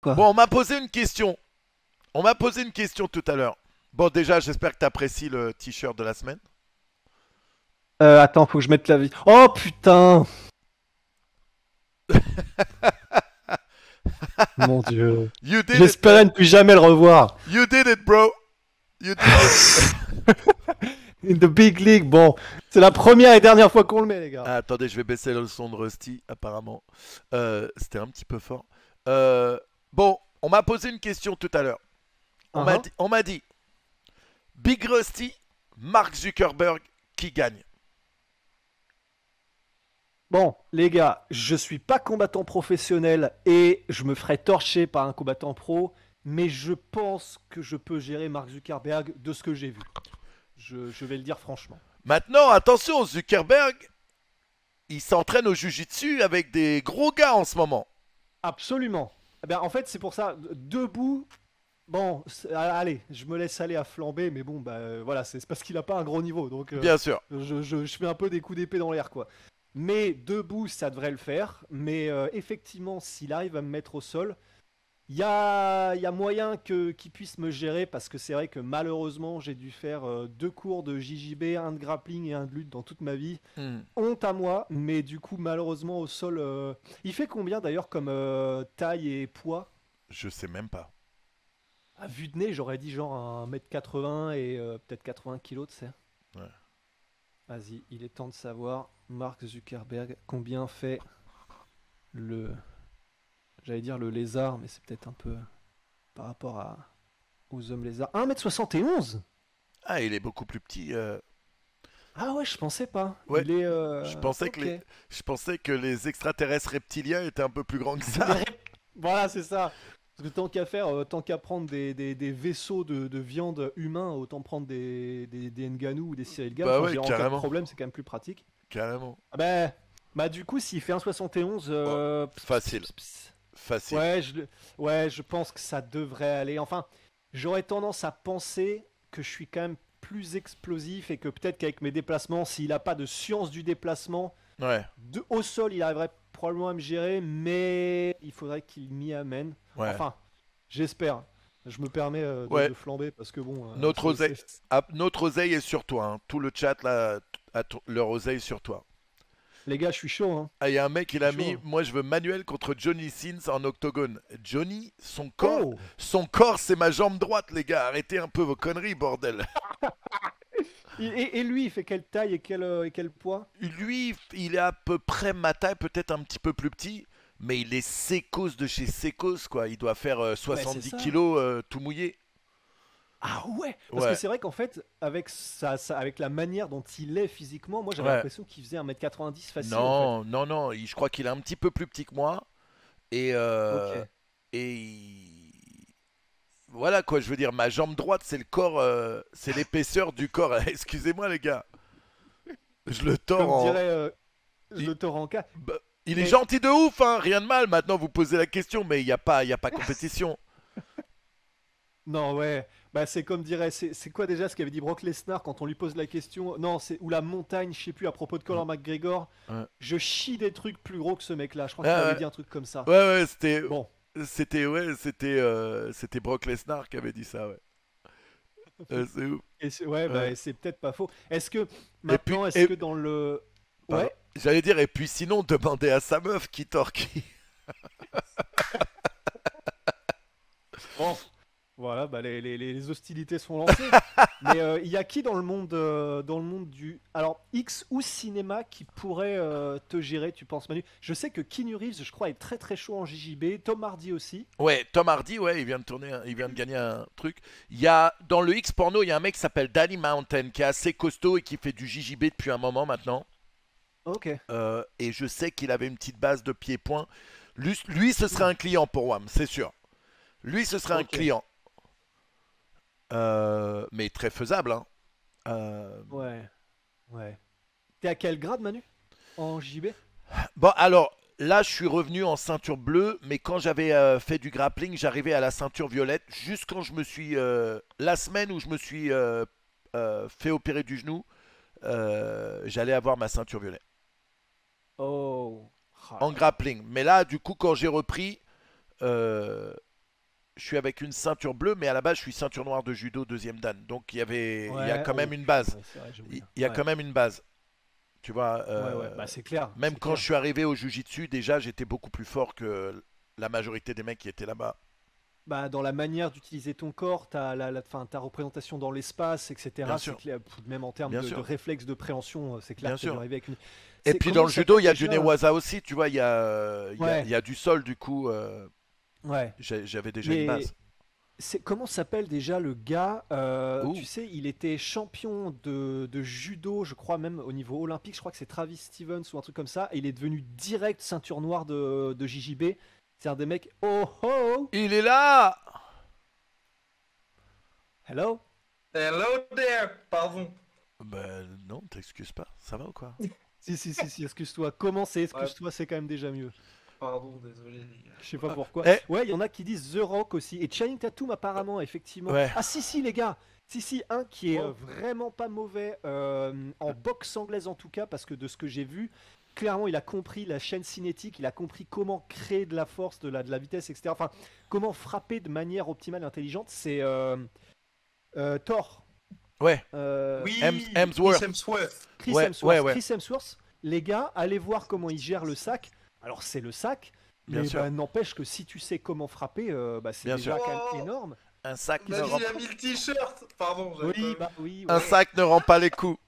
quoi. Bon, on m'a posé une question. On m'a posé une question tout à l'heure. Bon, déjà, j'espère que tu apprécies le t-shirt de la semaine. Attends, faut que je mette la vie. Oh putain! Mon dieu. You did it, man. J'espérais ne plus jamais le revoir. You did it, bro. You did it. In the big league, bon. C'est la première et dernière fois qu'on le met, les gars. Ah, attendez, je vais baisser le son de Rusty, apparemment. C'était un petit peu fort. Bon, on m'a posé une question tout à l'heure. Uhum. On m'a dit, Big Rusty, Mark Zuckerberg, qui gagne? Bon, les gars, je suis pas combattant professionnel et je me ferai torcher par un combattant pro, mais je pense que je peux gérer Mark Zuckerberg de ce que j'ai vu. Je vais le dire franchement. Maintenant, attention, Zuckerberg, il s'entraîne au jujitsu avec des gros gars en ce moment. Absolument. Eh bien, en fait, c'est pour ça, debout, bon, allez, je me laisse aller à flamber, mais bon, bah voilà, c'est parce qu'il a pas un gros niveau, donc Bien sûr. je fais un peu des coups d'épée dans l'air, quoi. Mais debout, ça devrait le faire. Mais effectivement, s'il arrive à me mettre au sol, il y a moyen qu'il puisse me gérer parce que c'est vrai que malheureusement, j'ai dû faire deux cours de JJB, un de grappling et un de lutte dans toute ma vie. Hmm, Honte à moi, mais du coup, malheureusement, au sol. Il fait combien d'ailleurs comme taille et poids? je sais même pas. À vue de nez, j'aurais dit genre 1m80 et peut-être 80 kilos, tu sais. Ouais. Vas-y, il est temps de savoir, Mark Zuckerberg, combien fait le. J'allais dire le lézard, mais c'est peut-être un peu par rapport aux hommes lézards. 1m71. Ah, il est beaucoup plus petit. Ah ouais, je pensais pas. Ouais, Il est. Ok. je pensais que les extraterrestres reptiliens étaient un peu plus grands que Les ça. Voilà, c'est ça. Parce que tant qu'à faire, tant qu'à prendre des vaisseaux de viande humains, autant prendre des Ngannou ou des Cyril Gann. Bah Enfin, je ouais, veux dire, en cas de carrément. problème, c'est quand même plus pratique. Carrément. Ah ben, bah du coup, s'il fait 1,71, Oh, facile. Facile. ouais, ouais, je pense que ça devrait aller. Enfin, j'aurais tendance à penser que je suis quand même plus explosif et que peut-être qu'avec mes déplacements, s'il n'a pas de science du déplacement, Ouais. au sol, il arriverait probablement à me gérer, mais il faudrait qu'il m'y amène. Ouais. Enfin, j'espère. Je me permets Ouais. de flamber parce que bon, Notre oseille, notre oseille est sur toi, hein. Tout le chat là a leur oseille sur toi. les gars, je suis chaud, hein. Ah, il y a un mec, Je il suis a chaud, mis, hein. moi je veux Manuel contre Johnny Sins en octogone. Johnny, Oh! son corps, c'est ma jambe droite, les gars. Arrêtez un peu vos conneries, bordel. Et lui, il fait quelle taille et quel poids? Lui, il est à peu près ma taille, peut-être un petit peu plus petit, mais il est sécos de chez sécos, quoi. Il doit faire Ouais, c'est 70 ça. kilos tout mouillé. Ah ouais! Parce que Ouais, c'est vrai qu'en fait, avec avec la manière dont il est physiquement, moi j'avais ouais. l'impression qu'il faisait 1m90 facile en fait. Non, non, non. Je crois qu'il est un petit peu plus petit que moi. Et, Ok. et voilà quoi, je veux dire, ma jambe droite, c'est le corps, c'est l'épaisseur du corps. Excusez-moi les gars, je le tords Comme en. dirait Il, le Toranka. bah, il est Mais gentil de ouf, hein, rien de mal. Maintenant, vous posez la question, mais il y a pas compétition. non, ouais. Bah, c'est comme dirait. C'est quoi déjà ce qu'avait dit Brock Lesnar quand on lui pose la question? Non, c'est. Ou la montagne, je sais plus, à propos de Ouais, Conor McGregor. ouais, Je chie des trucs plus gros que ce mec-là. Je crois qu'il avait ouais, dit un truc comme ça. ouais, ouais, c'était, Bon. c'était Brock Lesnar qui avait dit ça, ouais. C'est ouf. Et ouais, Ouais. bah, c'est peut-être pas faux. Est-ce que. Et puis, Maintenant, est-ce que dans le. pardon, Ouais. j'allais dire, et puis sinon, demandez à sa meuf qui tord qui. Bon. Voilà, bah les hostilités sont lancées. Mais il y a qui dans le monde du. Alors, X ou cinéma qui pourrait te gérer, tu penses, Manu? Je sais que Keanu Reeves, je crois, est très très chaud en JJB. Tom Hardy aussi. Ouais, Tom Hardy, ouais, il vient de tourner, il vient de gagner un truc. Il y a dans le X porno, il y a un mec qui s'appelle Danny Mountain qui est assez costaud et qui fait du JJB depuis un moment maintenant. Ok. Et je sais qu'il avait une petite base de pied-point. Lui, ce serait un client pour WAM, c'est sûr. Lui, ce serait un Ok. client. Mais très faisable, hein. Euh, Ouais. Ouais. T'es à quel grade, Manu? En JB? Bon, alors, là, je suis revenu en ceinture bleue, mais quand j'avais fait du grappling, j'arrivais à la ceinture violette. Juste quand je me suis. La semaine où je me suis fait opérer du genou, j'allais avoir ma ceinture violet Oh. Ah en là là. grappling. Mais là, du coup, quand j'ai repris, euh, je suis avec une ceinture bleue, mais à la base, je suis ceinture noire de judo deuxième dan. Donc il y a Ouais, quand oh, même une base. ouais, c'est vrai, j'ai oublié. Il y a Ouais, quand même une base. Tu vois, ouais, bah c'est clair, même c'est quand clair. je suis arrivé au Jiu-Jitsu, déjà, j'étais beaucoup plus fort que la majorité des mecs qui étaient là-bas. Bah, dans la manière d'utiliser ton corps, enfin, ta représentation dans l'espace, Bien etc. C'est sûr, clair, même en termes bien de sûr, réflexe de préhension, c'est clair bien que tu as dû sûr. arriver avec une. Et C'est puis dans comment le judo, s'appelle il y a du déjà? newaza aussi, tu vois, il Ouais, y a du sol, du coup, ouais. j'avais déjà une Mais base. c'est comment s'appelle déjà le gars? Tu Ouh, sais, il était champion de judo, je crois même au niveau olympique. Je crois que c'est Travis Stevens ou un truc comme ça. Et il est devenu direct ceinture noire de JJB. C'est un des mecs. Oh oh! il est là! Hello? Hello there, pardon. Ben non, t'excuses pas, ça va ou quoi? Si, excuse-toi. Comment c'est? Ouais, Excuse-toi, c'est quand même déjà mieux. pardon, désolé les gars. Je sais pas pourquoi. Eh, Ouais, il y en a qui disent The Rock aussi. Et Channing Tatum, apparemment, effectivement. ouais, Ah, si, les gars. Si, un qui est Oh. vraiment pas mauvais en boxe anglaise, en tout cas, parce que de ce que j'ai vu, clairement, il a compris la chaîne cinétique, il a compris comment créer de la force, de la vitesse, etc. Enfin, comment frapper de manière optimale et intelligente. C'est Thor. ouais, Oui, Hemsworth, Chris Hemsworth. Chris ouais, ouais, Hemsworth. ouais, Chris Hemsworth, les gars, allez voir comment il gère le sac. Alors, c'est le sac. bien Mais sûr, bah, n'empêche que si tu sais comment frapper, bah, c'est bien déjà sûr. quand même Oh, énorme. Un sac ne Vas-y, rend, il a mis le t-shirt. Pardon, j'avais pas Oui, vu. bah oui, un ouais. sac ne rend pas les coups.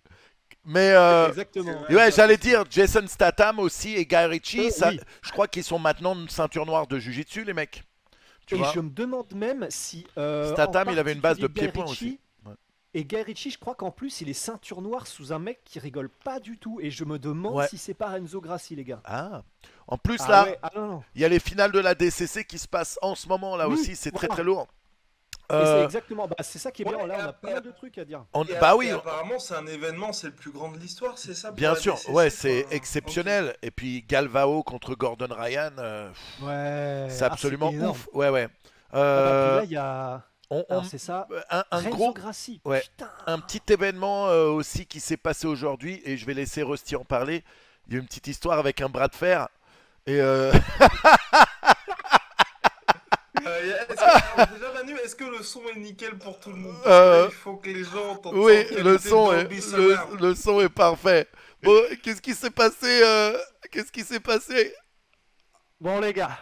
Mais C'est Exactement. vrai, ouais, ça. j'allais dire Jason Statham aussi et Guy Ritchie, ça, Oui. je crois qu'ils sont maintenant une ceinture noire de Jiu-Jitsu, les mecs. Tu Et vois? je me demande même si, en Statham, il avait une base de particulier Guy pied-point aussi. Ritchie, Ouais. et Guy Ritchie, je crois qu'en plus, il est ceinture noire sous un mec qui rigole pas du tout. Et je me demande Ouais. si c'est pas Renzo Grassi, les gars. Ah. En plus, Ah là, ouais, ah non, non. il y a les finales de la DCC qui se passent en ce moment, là Oui, aussi, c'est très voilà. très lourd. Et c'est Euh, exactement, bah, c'est ça qui est bien. Ouais, Là, on a pas mal de trucs à dire. bah oui, et apparemment, c'est un événement, c'est le plus grand de l'histoire, c'est ça pour bien la sûr, DCC, ouais, c'est enfin, exceptionnel. Et puis Galvao contre Gordon Ryan, Ouais, c'est ah, c'est absolument énorme. ouf. Ouais, ouais. Ah bah, puis Euh, là, il y a. on, Alors, on- c'est ça. un Renzo gros, Grassi, ouais, putain. un petit événement aussi qui s'est passé aujourd'hui, et je vais laisser Rusty en parler. Il y a une petite histoire avec un bras de fer. Et déjà Manu, est-ce que le son est nickel pour tout le monde? Euh, Il faut que les gens entendent ça oui, en qualité Dolby Surround. le son est parfait. Bon, qu'est-ce qui s'est passé qu'est-ce qui s'est passé? Bon les gars,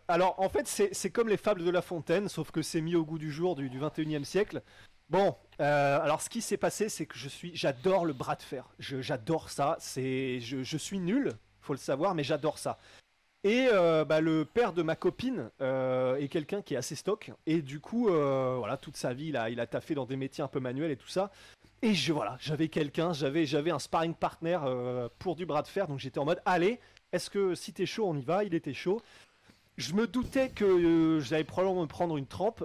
alors en fait c'est comme les fables de La Fontaine, sauf que c'est mis au goût du jour du 21e siècle. Bon, alors ce qui s'est passé c'est que j'adore le bras de fer, j'adore ça, je suis nul, faut le savoir, mais j'adore ça. Et bah, le père de ma copine est quelqu'un qui est assez stock, et du coup, voilà, toute sa vie il a taffé dans des métiers un peu manuels et tout ça. Et voilà, j'avais quelqu'un, j'avais un sparring partner pour du bras de fer, donc j'étais en mode, allez, est-ce que si t'es chaud, on y va? Il était chaud. Je me doutais que j'allais probablement me prendre une trempe,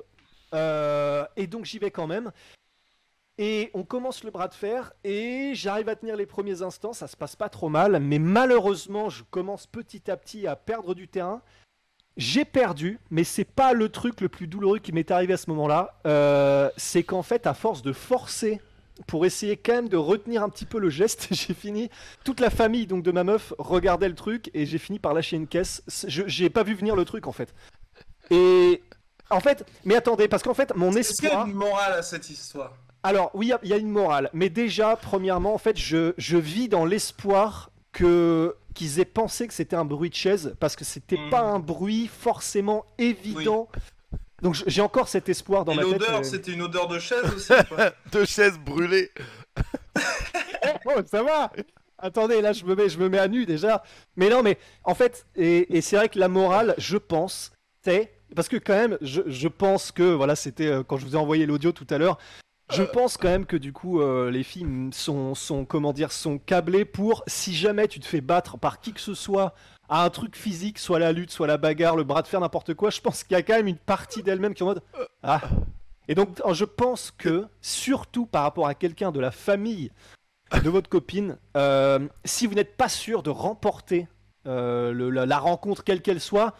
et donc j'y vais quand même. Et on commence le bras de fer, et j'arrive à tenir les premiers instants, ça se passe pas trop mal, mais malheureusement, je commence petit à petit à perdre du terrain. J'ai perdu, mais c'est pas le truc le plus douloureux qui m'est arrivé à ce moment-là. C'est qu'en fait, à force de forcer pour essayer quand même de retenir un petit peu le geste, j'ai fini. Toute la famille donc de ma meuf regardait le truc et j'ai fini par lâcher une caisse. J'ai pas vu venir le truc en fait. Et en fait, mais attendez, parce qu'en fait, mon Est-ce qu'il y a espoir. une morale à cette histoire? Alors oui, il y a une morale, mais déjà, premièrement, en fait, je vis dans l'espoir que qu'ils aient pensé que c'était un bruit de chaise, parce que c'était pas un bruit forcément évident. Donc j'ai encore cet espoir dans Et ma tête. l'odeur, c'était une odeur de chaise aussi ou pas? Deux chaises brûlées. Oh, ça va. Attendez, là je me mets à nu déjà. Mais non, mais en fait, et c'est vrai que la morale, je pense, c'est parce que quand même, je pense que voilà, c'était quand je vous ai envoyé l'audio tout à l'heure. Je pense quand même que du coup, les filles sont comment dire, sont câblées pour si jamais tu te fais battre par qui que ce soit à un truc physique, soit la lutte, soit la bagarre, le bras de fer, n'importe quoi. Je pense qu'il y a quand même une partie d'elle-même qui est en mode ah. Et donc, je pense que surtout par rapport à quelqu'un de la famille de votre copine, si vous n'êtes pas sûr de remporter la rencontre quelle qu'elle soit,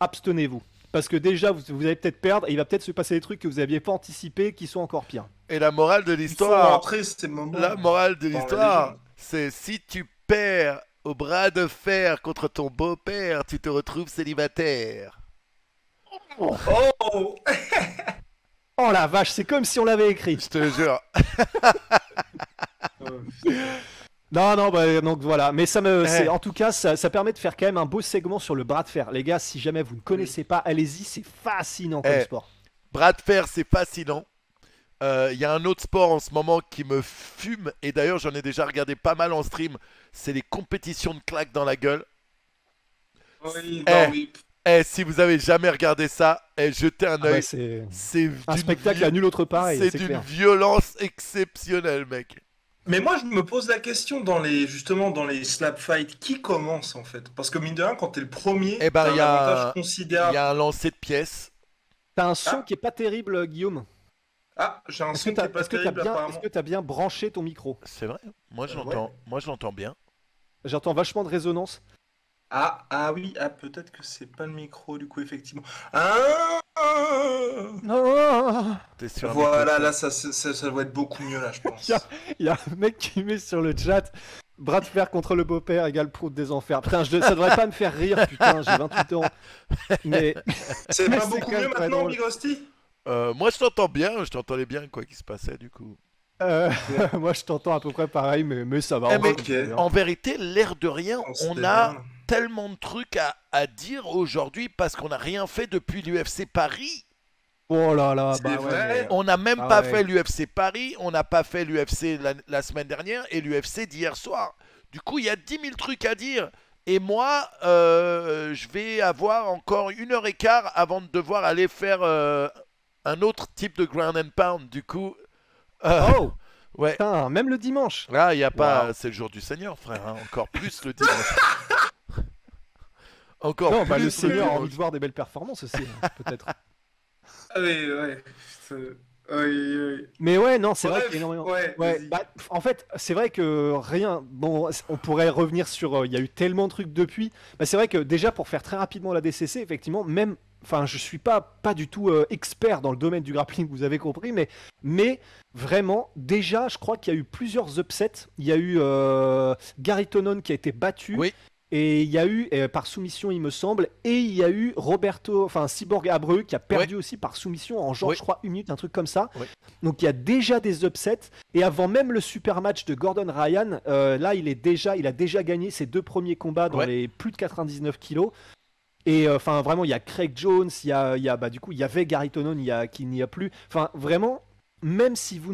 abstenez-vous. Parce que déjà, vous allez peut-être perdre et il va peut-être se passer des trucs que vous n'aviez pas anticipés qui sont encore pires. Et la morale de Il faut l'histoire, rentrer ces moments la morale de dans la l'histoire, légende. c'est si tu perds au bras de fer contre ton beau-père, tu te retrouves célibataire. Oh. Oh la vache, c'est comme si on l'avait écrit. Je te jure. Non, bah, donc voilà. Mais Eh. en tout cas, ça permet de faire quand même un beau segment sur le bras de fer. Les gars, si jamais vous ne connaissez pas, allez-y, c'est fascinant comme sport. Bras de fer, c'est fascinant. Il y a un autre sport en ce moment qui me fume, et d'ailleurs j'en ai déjà regardé pas mal en stream, c'est les compétitions de claques dans la gueule. Oui, Eh. non, oui. Si vous avez jamais regardé ça, jetez un Ah bah, œil. c'est C'est un d'une spectacle à nul autre pareil, c'est c'est d'une clair. violence exceptionnelle, mec. Mais moi, je me pose la question justement dans les slap fights, qui commence en fait? Parce que mine de rien, quand t'es le premier, Eh ben, t'as il un y a- avantage Il considérable. y a un lancer de pièces. T'as un son Ah. qui est pas terrible, Guillaume. Ah, j'ai un Est-ce son que qui t'as est pas est-ce que t'as terrible bien, apparemment. est-ce que t'as bien branché ton micro? C'est vrai. Moi je Ouais. l'entends. Moi je l'entends bien. J'entends vachement de résonance. Ah oui, peut-être que c'est pas le micro du coup, effectivement. Ah. T'es sur un Voilà, micro. là, ça doit être beaucoup mieux là, je pense. Il y a un mec qui met sur le chat bras de fer contre le beau-père égale prout des enfers. Putain, ça devrait pas me faire rire, putain, j'ai 28 ans. Mais C'est Mais pas c'est beaucoup quand même mieux très maintenant, drôle. Big Rusty? Moi je t'entends bien. Je t'entendais bien quoi qui se passait du coup. moi je t'entends à peu près pareil, mais ça va. Eh, on mais va continuer. En vérité, l'air de rien, On on sait a bien. tellement de trucs à dire aujourd'hui parce qu'on n'a rien fait depuis l'UFC Paris. Oh là là, C'est bah vrai. ouais. On n'a même Ah pas ouais. fait l'UFC Paris, on n'a pas fait l'UFC la semaine dernière et l'UFC d'hier soir. Du coup, il y a 10 000 trucs à dire. Et moi, je vais avoir encore 1h15 avant de devoir aller faire un autre type de ground and pound. Du coup, Oh, ouais. putain, même le dimanche. Là, il y a pas. Wow. C'est le jour du Seigneur, frère. Hein. Encore plus le dimanche. Encore Non, plus bah le le Seigneur a dimanche. envie de voir des belles performances aussi, peut-être. Ah oui, ouais. Oui. Mais ouais, non, c'est vrai Bref, qu'il y a énormément. ouais, Ouais, vas-y. bah, en fait, c'est vrai que rien. Bon, on pourrait revenir sur. Il y a eu tellement de trucs depuis. Bah, c'est vrai que déjà, pour faire très rapidement la DCC, effectivement, même. Enfin, je suis pas du tout expert dans le domaine du grappling, vous avez compris, mais vraiment, déjà, je crois qu'il y a eu plusieurs upsets. Il y a eu Gary Tonon qui a été battu. Oui. Et il y a eu, par soumission, il me semble, et il y a eu Cyborg Abreu qui a perdu aussi par soumission en genre, Oui. je crois, 1 minute, un truc comme ça. Oui. Donc il y a déjà des upsets. Et avant même le super match de Gordon Ryan, là, il a déjà gagné ses 2 premiers combats dans Ouais. les plus de 99 kilos. Et enfin, vraiment, il y a Craig Jones, il y a du coup, il y avait Gary Tonon, qui n'y a plus. Enfin, vraiment, même si vous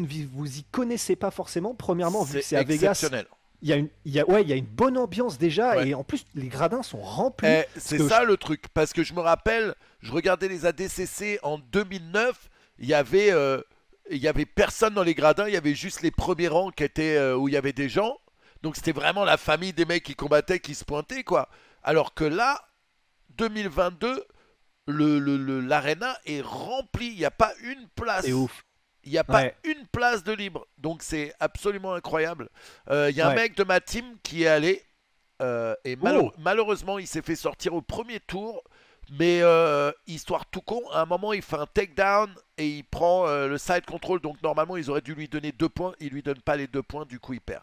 y connaissez pas forcément, premièrement, vu que c'est à Vegas. exceptionnel. Il y a une bonne ambiance déjà, Ouais. et en plus les gradins sont remplis. C'est que ça le truc, parce que je me rappelle, je regardais les ADCC en 2009, il y avait personne dans les gradins, il y avait juste les premiers rangs qui étaient où il y avait des gens, donc c'était vraiment la famille des mecs qui combattaient, qui se pointaient quoi. Alors que là, 2022, l'arena est remplie, il n'y a pas une place. C'est ouf. Il n'y a pas Ouais. une place de libre. Donc c'est absolument incroyable. Il y a un Ouais. mec de ma team qui est allé. Et Oh. malheureusement, il s'est fait sortir au premier tour. Mais histoire tout con, à un moment, il fait un takedown et il prend le side control. Donc normalement, ils auraient dû lui donner 2 points. Il lui donne pas les 2 points. Du coup, il perd.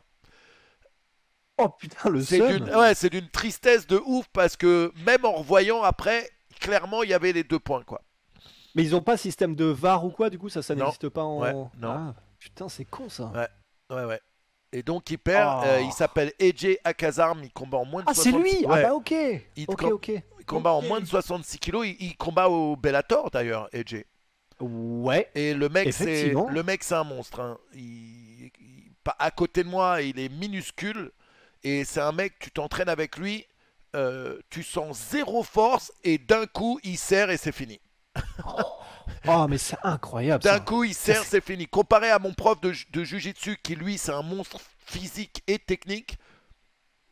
Oh putain, le C'est seum. c'est d'une tristesse de ouf parce que même en revoyant après, clairement, il y avait les 2 points quoi. Mais ils ont pas système de VAR ou quoi, du coup, ça Non. n'existe pas en. Ouais, non. Ah, putain, c'est con ça. Ouais. Et donc il perd. Oh. Il s'appelle AJ Akazarm. Il combat en moins de Ah, c'est 66. lui. Ouais. Ah bah ok. Il Ok, com- ok. Il combat en Ok. moins de 66 kilos. Il combat au Bellator d'ailleurs, AJ. Ouais. Et le mec, Effectivement. c'est un monstre. Hein. À côté de moi, il est minuscule. Et c'est un mec, tu t'entraînes avec lui, tu sens zéro force. Et d'un coup, il serre et c'est fini. Oh, mais c'est incroyable D'un ça. coup, il serre, c'est fini. Comparé à mon prof de Jiu-Jitsu, qui lui, c'est un monstre physique et technique.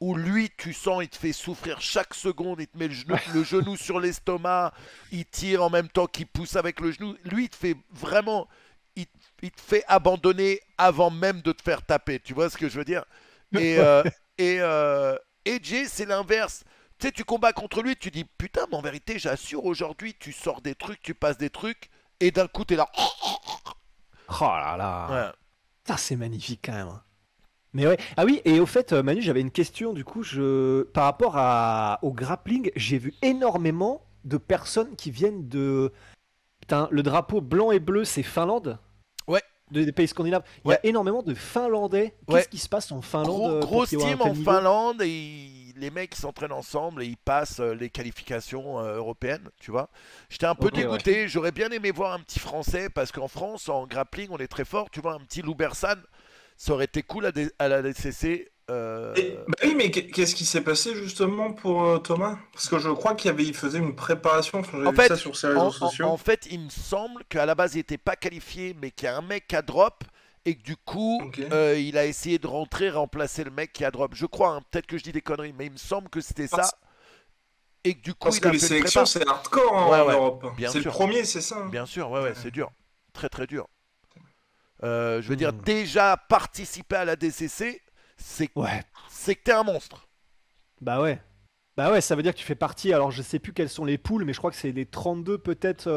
Où lui, tu sens, il te fait souffrir chaque seconde, il te met le genou sur l'estomac, il tire en même temps qu'il pousse avec le genou. Lui, il te fait vraiment, il te fait abandonner avant même de te faire taper. Tu vois ce que je veux dire? Et AJ, c'est l'inverse. Tu sais, tu combats contre lui, tu dis putain, mais en vérité, j'assure, aujourd'hui, tu sors des trucs, tu passes des trucs, et d'un coup, t'es là. Oh là là. Ouais. Ça, c'est magnifique quand même. Mais ouais. Ah oui, et au fait, Manu, j'avais une question du coup. Par rapport au grappling, j'ai vu énormément de personnes qui viennent de... Putain, le drapeau blanc et bleu, c'est Finlande? Ouais. Des pays scandinaves. Il y Ouais. a énormément de Finlandais. Ouais. Qu'est-ce qui se passe en Finlande? pour Grosse qu'il y ait un team tel en niveau Finlande et les mecs s'entraînent ensemble et ils passent les qualifications européennes, tu vois. J'étais un peu Ok, ouais. dégoûté, j'aurais bien aimé voir un petit français parce qu'en France, en grappling, on est très fort, tu vois, un petit Lou Bersan, ça aurait été cool à la DCC. Bah oui, mais qu'est-ce qui s'est passé justement pour Thomas? Parce que je crois il faisait une préparation, enfin, En j'avais vu ça fait, sur ses réseaux sociaux. en fait, il me semble qu'à la base, il n'était pas qualifié, mais qu'il y a un mec qui a drop et que du coup, Ok. il a essayé de rentrer, remplacer le mec qui a drop. Je crois, hein, peut-être que je dis des conneries, mais il me semble que c'était ça. Parce, Et que du coup, parce il que a les fait une sélections, prépa. c'est hardcore hein, Ouais, en ouais, Europe. bien C'est le sûr. premier, c'est ça, hein. Bien sûr, ouais, Ouais. c'est dur. Très, très dur. Je veux dire, Hmm. déjà participer à la DCC, Ouais. c'est que t'es un monstre. Bah ouais. Bah ouais, ça veut dire que tu fais partie. Alors je sais plus quelles sont les poules, mais je crois que c'est les 32 peut-être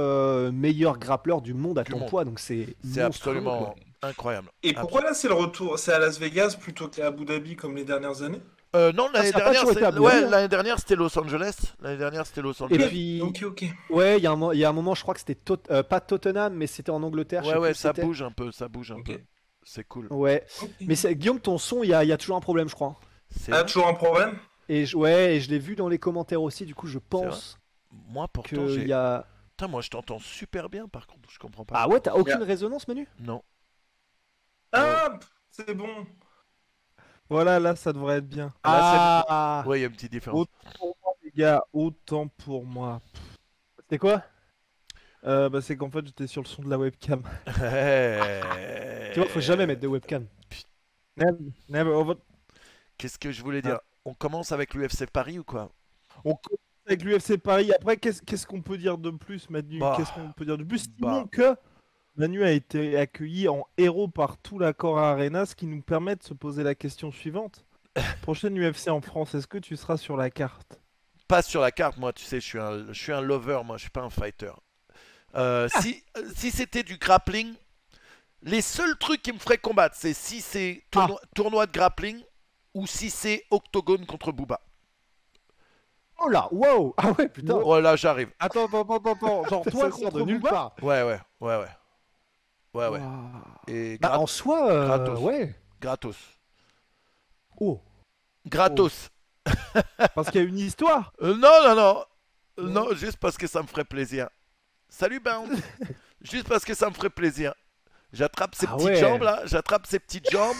meilleurs grappleurs du monde à Du ton monde. poids. Donc c'est C'est monstrueux, absolument quoi. incroyable. Et pourquoi là, c'est le retour? C'est à Las Vegas plutôt qu'à Abu Dhabi comme les dernières années? Non, Ah, ça a pas toujours été à Abu ouais, Dhabi, hein. l'année dernière, c'était Los Angeles. L'année dernière, c'était Los Et Angeles. puis, Ok. ouais, il y a un moment, je crois que c'était pas Tottenham, mais c'était en Angleterre. Je sais Ouais, plus ouais, où ça c'était. bouge un peu, ça bouge un Ok. peu. C'est cool. Ouais. Ok. Mais Guillaume, ton son, il y a toujours un problème, je crois. C'est Ah, vrai, toujours un problème? Ouais, et je l'ai vu dans les commentaires aussi. Du coup, je c'est vrai. pense Moi, pourtant, qu'il y a. Putain, moi, je t'entends super bien, par contre. Je comprends pas. Ah ouais, t'as aucune Yeah. résonance, Manu? Non. Ah, c'est bon. Voilà, là, ça devrait être bien. Là, Ah, ouais, il y a une petite différence. Autant pour moi, les gars, autant pour moi. c'était quoi? Bah, c'est qu'en fait, j'étais sur le son de la webcam. Tu vois, faut jamais mettre de webcam. Never, never over. Qu'est-ce que je voulais dire? On commence avec l'UFC Paris ou quoi? On commence avec l'UFC Paris. Après, qu'est-ce qu'on peut dire de plus, Manu? Bah, Qu'est-ce qu'on peut dire de plus? bah. Sinon que Manu a été accueilli en héros par tout l'accord Arena, ce qui nous permet de se poser la question suivante. Prochaine UFC en France, est-ce que tu seras sur la carte? Pas sur la carte, moi, tu sais, je suis un lover, moi, je suis pas un fighter. Si c'était du grappling, les seuls trucs qui me feraient combattre, c'est si c'est tournoi de grappling ou si c'est octogone contre Booba. Oh là, wow! Ah ouais, putain! Oh là, j'arrive. Attends. Genre, Ça toi sort contre de nulle Booba? part. Ouais. Waouh. Et Bah, en soi, gratos. ouais. gratos. Oh. Gratos. Parce qu'il y a une histoire. Non, juste parce que ça me ferait plaisir. Salut Bound. Juste parce que ça me ferait plaisir. J'attrape ses Ah petites ouais. jambes là, j'attrape ses petites jambes.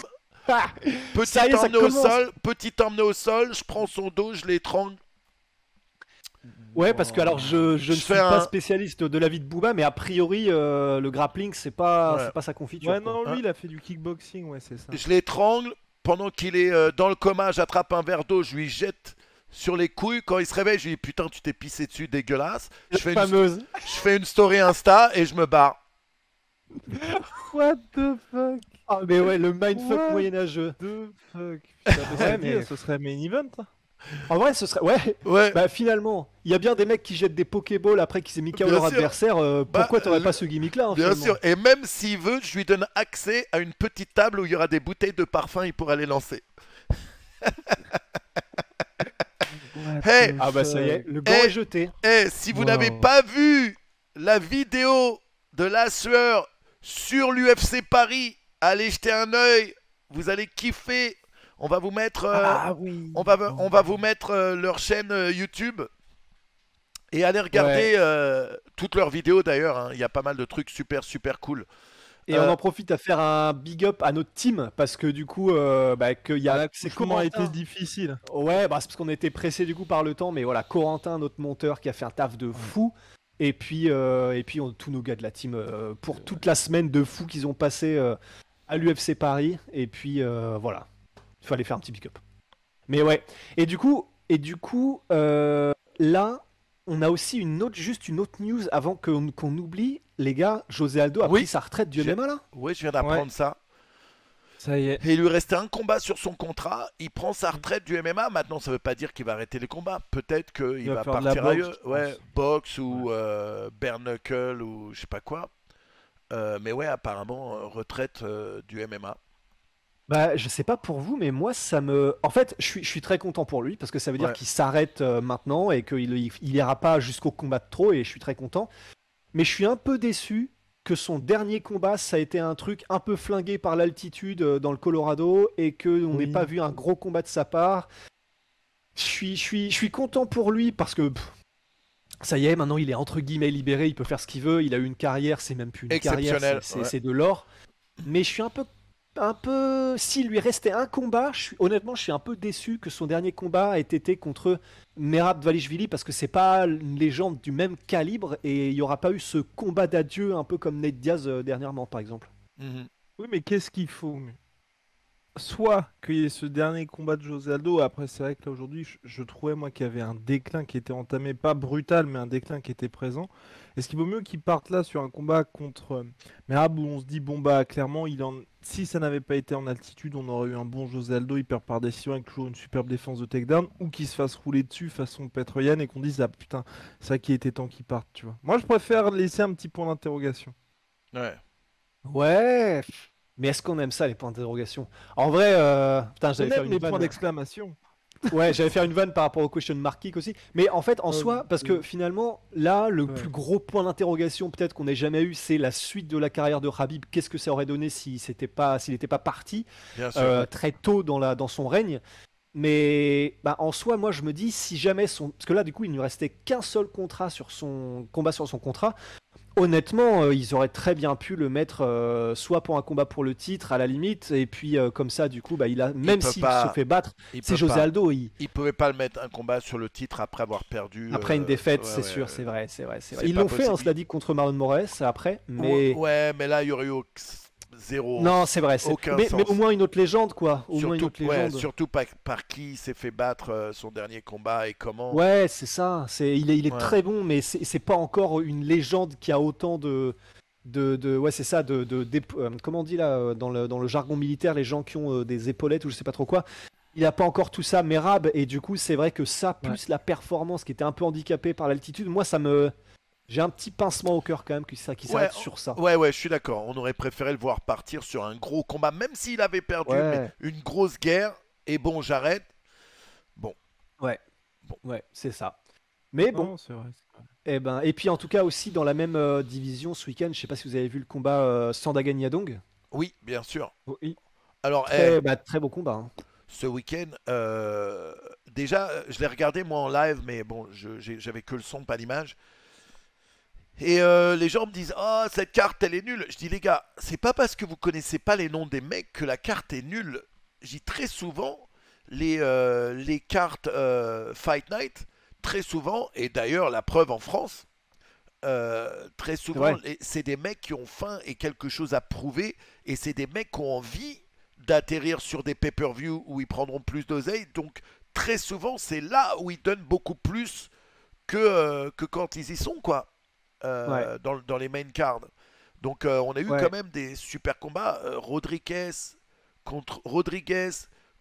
Ah, Petit ça y est, ça emmené au commence. sol, petit emmené au sol, je prends son dos, je l'étrangle. Ouais, parce que alors je Je ne fais suis pas un- spécialiste de la vie de Booba, mais a priori le grappling c'est pas Ouais. c'est pas sa confiture. Ouais, quoi. non, Hein? lui, il a fait du kickboxing, ouais, c'est ça. Je l'étrangle. Pendant qu'il est dans le coma, j'attrape un verre d'eau, je lui jette sur les couilles. Quand il se réveille, je lui dis putain, tu t'es pissé dessus, dégueulasse. Je Fameuse. fais une story Insta et je me barre. What the fuck? Ah mais ouais, le mindfuck Ouais. moyenâgeux. The fuck? Putain, mais ça Ouais, dit, mais- ce serait main event. Hein. En vrai, ce serait ouais. Ouais. Bah finalement, il y a bien des mecs qui jettent des Pokéballs après qu'ils aient mis KO Bien leur sûr. adversaire. Pourquoi t'aurais je- pas ce gimmick là? Bien sûr. Et même s'il veut, je lui donne accès à une petite table où il y aura des bouteilles de parfum, il pourra les lancer. Hey. Ah bah ça y est, le gant Eh. est jeté. Eh, si vous Wow. n'avez pas vu la vidéo de la sueur sur l'UFC Paris, allez jeter un œil. Vous allez kiffer. On va vous mettre, Oui. on va vous mettre leur chaîne YouTube. Et allez regarder toutes leurs vidéos d'ailleurs. Hein. Il y a pas mal de trucs super cool. Et on en profite à faire un big up à notre team parce que du coup, qu'il y a c'est Comment a été Corentin. difficile. Ouais, bah c'est parce qu'on était pressé du coup par le temps, mais voilà, Corentin, notre monteur, qui a fait un taf de fou. Et puis tous nos gars de la team pour toute la semaine de fou qu'ils ont passé à l'UFC Paris. Et puis voilà, il fallait faire un petit big up. Mais ouais. Et du coup, là, on a aussi juste une autre news avant qu'on oublie. Les gars, José Aldo a Oui. pris sa retraite du J'ai- MMA là. Oui, je viens d'apprendre ça. Ça y est. Et il lui restait un combat sur son contrat. Il prend sa retraite du MMA. Maintenant, ça veut pas dire qu'il va arrêter les combats. Peut-être qu'il va faire de la partir boxe, ailleurs. je Ouais, pense. boxe ou bare knuckle ou je sais pas quoi. Mais ouais, apparemment, retraite du MMA. Bah, je sais pas pour vous, mais moi, ça me. En fait, je suis très content pour lui parce que ça veut dire Ouais. qu'il s'arrête maintenant et qu'il ira pas jusqu'au combat de trop et je suis très content. Mais je suis un peu déçu que son dernier combat, ça a été un truc un peu flingué par l'altitude dans le Colorado et qu'on n'ait Oui. pas vu un gros combat de sa part. Je suis content pour lui parce que ça y est, maintenant il est entre guillemets libéré, il peut faire ce qu'il veut, il a eu une carrière, c'est même plus une carrière, Exceptionnel. c'est de l'or. Mais je suis un peu, s'il lui restait un combat, honnêtement, je suis un peu déçu que son dernier combat ait été contre Merab Dvalishvili parce que c'est pas une légende du même calibre et il n'y aura pas eu ce combat d'adieu un peu comme Nate Diaz dernièrement, par exemple. Mhm. Oui, mais qu'est-ce qu'il faut? Soit qu'il y ait ce dernier combat de José Aldo, après c'est vrai que là aujourd'hui je trouvais moi qu'il y avait un déclin qui était entamé, pas brutal mais un déclin qui était présent. Est-ce qu'il vaut mieux qu'il parte là sur un combat contre Merab où on se dit bon bah clairement si ça n'avait pas été en altitude on aurait eu un bon José Aldo, il perd par décision avec toujours une superbe défense de takedown, ou qu'il se fasse rouler dessus façon Petroyan et qu'on dise ah putain c'est vrai qu'il était temps qu'il parte, tu vois. Moi je préfère laisser un petit point d'interrogation. Ouais. Ouais, mais est-ce qu'on aime ça les points d'interrogation? En vrai, putain, On j'allais faire aime une les points vanne. d'exclamation. Ouais, j'allais faire une vanne par rapport au question mark kick aussi. Mais en fait, en soi, parce que Oui. finalement, là, le Ouais. plus gros point d'interrogation peut-être qu'on ait jamais eu, c'est la suite de la carrière de Khabib. Qu'est-ce que ça aurait donné s'il n'était pas parti Bien sûr. très tôt dans son règne? Mais bah, en soi, moi, je me dis, si jamais parce que là, du coup, il ne restait qu'un seul contrat sur son combat sur son contrat. Honnêtement, ils auraient très bien pu le mettre soit pour un combat pour le titre à la limite, et puis comme ça, du coup, bah, Il même peut s'il se pas. fait battre, Il c'est peut José pas. Aldo. Il pouvait pas le mettre un combat sur le titre après avoir perdu. Après une défaite, Ouais, c'est ouais, sûr, c'est vrai, c'est vrai, c'est vrai. c'est Ils pas l'ont fait, hein, possible. cela dit, contre Marlon Moraes après, Ouais, mais ouais, mais là, il y aurait eu zéro. non, c'est vrai. Aucun Mais sens. au moins une autre légende, quoi. Au moins une Surtout, autre ouais, légende. surtout par qui il s'est fait battre son dernier combat et comment. Ouais, c'est ça. Il est Ouais. très bon, mais c'est pas encore une légende qui a autant ouais, c'est ça, comment on dit là, dans le jargon militaire, les gens qui ont des épaulettes ou je sais pas trop quoi. Il a pas encore tout ça, Merab, et du coup, c'est vrai que ça, Ouais. plus la performance qui était un peu handicapée par l'altitude, moi, j'ai un petit pincement au cœur quand même qui Ouais, s'arrête sur ça. ouais, je suis d'accord. On aurait préféré le voir partir sur un gros combat, même s'il avait perdu, mais Ouais, une grosse guerre. Et bon, j'arrête. Bon, ouais, bon. ouais, c'est ça. Mais bon, Non, c'est vrai. et puis en tout cas aussi dans la même division ce week-end, je sais pas si vous avez vu le combat Sandagan Yadong. Oui, bien sûr. Oui. Alors, Très beau combat, hein. ce week-end, déjà, je l'ai regardé moi en live, mais bon, j'avais que le son, pas d'image. Et les gens me disent, oh, cette carte, elle est nulle. Je dis, les gars, c'est pas parce que vous connaissez pas les noms des mecs que la carte est nulle. Je dis très souvent, les cartes Fight Night, très souvent, et d'ailleurs, la preuve en France, très C'est souvent, vrai. c'est des mecs qui ont faim et quelque chose à prouver, et c'est des mecs qui ont envie d'atterrir sur des pay-per-view où ils prendront plus d'oseille. Donc, très souvent, c'est là où ils donnent beaucoup plus que quand ils y sont, quoi, Ouais, dans les main cards. Donc, on a eu quand ouais. même des super combats. Rodriguez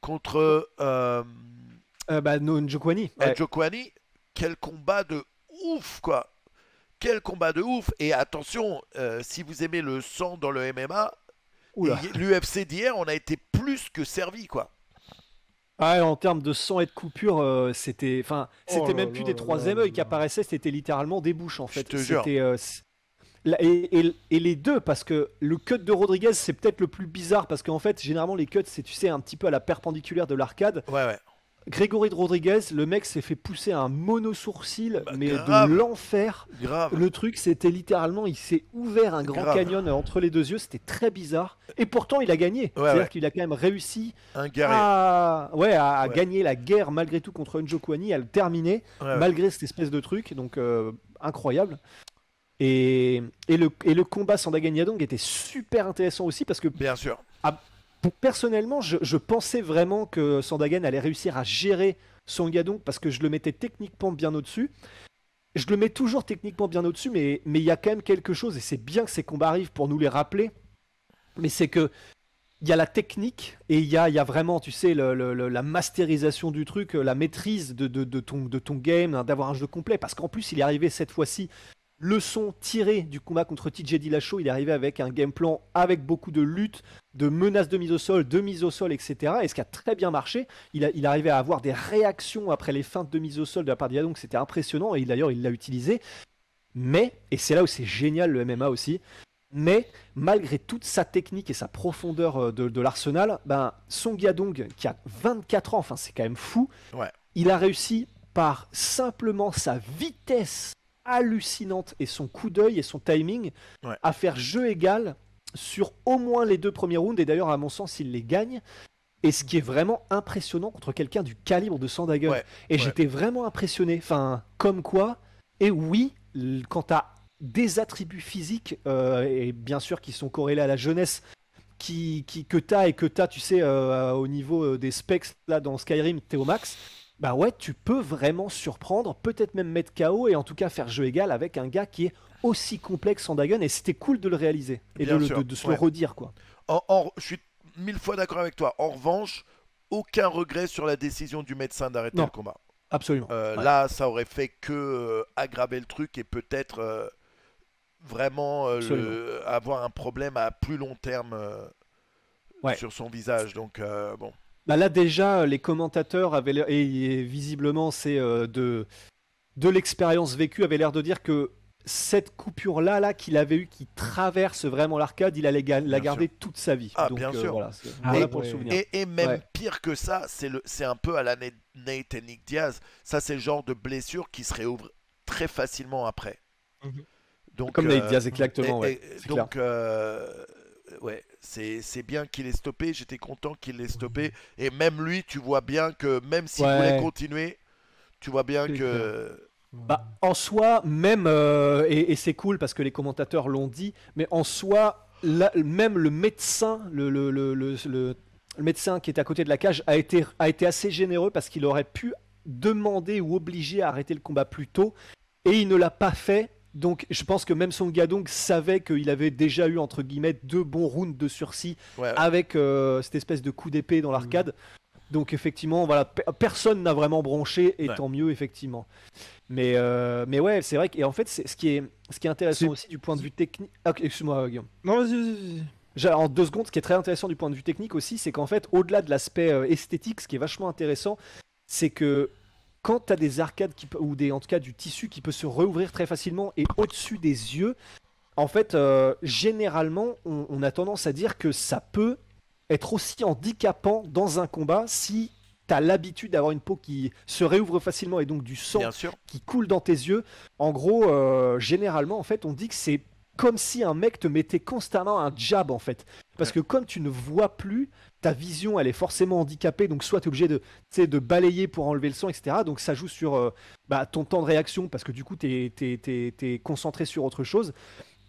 contre Bah no Njokuani. Ouais. Njokuani. Quel combat de ouf, quoi! Quel combat de ouf! Et attention, si vous aimez le sang dans le MMA, et Oula. l'UFC d'hier, on a été plus que servi, quoi. Ouais, en termes de sang et de coupure, Oh c'était là même plus là des là trois là là émeuils qui là. apparaissaient, c'était littéralement des bouches en Je fait. te jure. Et les deux, parce que le cut de Rodriguez, c'est peut-être le plus bizarre, parce qu'en fait, généralement, les cuts, c'est, tu sais, un petit peu à la perpendiculaire de l'arcade. Ouais, ouais. Grégory de Rodriguez, le mec s'est fait pousser un mono-sourcil, Bah, mais de grave, l'enfer. grave, Le truc, c'était littéralement, il s'est ouvert un grand grave. canyon entre les deux yeux, c'était très bizarre. Et pourtant, il a gagné. Ouais, C'est-à-dire ouais. qu'il a quand même réussi Un guerrier. à Ouais, gagner la guerre malgré tout contre Njokuani, à le terminer, ouais, ouais. malgré cette espèce de truc. Donc, incroyable. Et le combat Sandagan Yadong était super intéressant aussi parce que Bien sûr. ah, personnellement, je pensais vraiment que Sandagan allait réussir à gérer son Yadong parce que je le mettais techniquement bien au-dessus. Je le mets toujours techniquement bien au-dessus, mais il y a quand même quelque chose, et c'est bien que ces combats arrivent pour nous les rappeler, mais c'est que il y a la technique et il y a vraiment, tu sais, la masterisation du truc, la maîtrise de ton game, hein, d'avoir un jeu complet, parce qu'en plus, il est arrivé cette fois-ci leçon tirée du combat contre TJ Dillashaw. Il est arrivé avec un game plan avec beaucoup de lutte, de menaces de mise au sol, etc. Et ce qui a très bien marché, il arrivait à avoir des réactions après les feintes de mise au sol de la part d'Ia, donc c'était impressionnant. Et d'ailleurs, il l'a utilisé. Mais, et c'est là où c'est génial le MMA aussi, mais malgré toute sa technique et sa profondeur de l'arsenal, ben, Song Yadong, qui a 24 ans, enfin c'est quand même fou, Ouais. il a réussi par simplement sa vitesse hallucinante et son coup d'œil et son timing Ouais. à faire jeu égal sur au moins les 2 premiers rounds, et d'ailleurs à mon sens il les gagne. Et ce qui est vraiment impressionnant contre quelqu'un du calibre de Sandhagen. Ouais, Et ouais. j'étais vraiment impressionné. Enfin, comme quoi. Et oui, quand tu as des attributs physiques, et bien sûr qui sont corrélés à la jeunesse, que tu as et que tu as, tu sais, au niveau des specs là dans Skyrim, t'es au max. Bah ouais, tu peux vraiment surprendre, peut-être même mettre KO et en tout cas faire jeu égal avec un gars qui est aussi complexe Sandhagen. Et c'était cool de le réaliser et Bien de sûr, se ouais. le redire, quoi. Je suis 1000 fois d'accord avec toi. En revanche, aucun regret sur la décision du médecin d'arrêter Non. le combat. Absolument. Ouais. Là, ça aurait fait que aggraver le truc et peut-être vraiment avoir un problème à plus long terme Ouais. sur son visage. Donc, bon. Bah là déjà, les commentateurs avaient l'air, et visiblement c'est de l'expérience vécue, avaient l'air de dire que cette coupure-là qu'il avait eue, qui traverse vraiment l'arcade, il allait la Bien garder sûr. toute sa vie. Ah, Donc bien sûr. voilà, Ah, voilà Et- pour le ouais. souvenir. Et même Ouais. pire que ça, c'est un peu à la Nate et Nick Diaz. Ça, c'est le genre de blessure qui se réouvre très facilement après. Mhm. Donc, Comme Nate Diaz, exactement, ouais. C'est clair. donc, ouais, c'est bien qu'il ait stoppé. J'étais content qu'il l'ait stoppé. Et même lui, tu vois bien que même s'il Ouais. voulait continuer, tu vois bien C'est que. Bah, en soi, même, et c'est cool parce que les commentateurs l'ont dit, mais en soi, même le médecin, le médecin qui est à côté de la cage a été assez généreux parce qu'il aurait pu demander ou obliger à arrêter le combat plus tôt, et il ne l'a pas fait. Donc je pense que même Song Yadong savait qu'il avait déjà eu entre guillemets 2 bons rounds de sursis Ouais, avec cette espèce de coup d'épée dans l'arcade. Donc effectivement, voilà, personne n'a vraiment bronché, et Ouais. tant mieux effectivement. Mais ouais, c'est vrai que, et en fait, ce qui est intéressant C'est- aussi du point de vue technique. Ah, ok, excuse-moi, Guillaume. Non, vas-y. En 2 secondes, ce qui est très intéressant du point de vue technique aussi, c'est qu'en fait, au-delà de l'aspect esthétique, ce qui est vachement intéressant, c'est que quand tu as des arcades ou en tout cas du tissu qui peut se rouvrir très facilement et au-dessus des yeux, en fait, généralement, on a tendance à dire que ça peut être aussi handicapant dans un combat si tu as l'habitude d'avoir une peau qui se réouvre facilement et donc du sang bien sûr. qui coule dans tes yeux. En gros, généralement, en fait, on dit que c'est comme si un mec te mettait constamment un jab, en fait. Parce que comme tu ne vois plus, ta vision, elle est forcément handicapée. Donc, soit tu es obligé de, tu sais, de balayer pour enlever le sang, etc. Donc, ça joue sur ton temps de réaction parce que du coup, tu es concentré sur autre chose.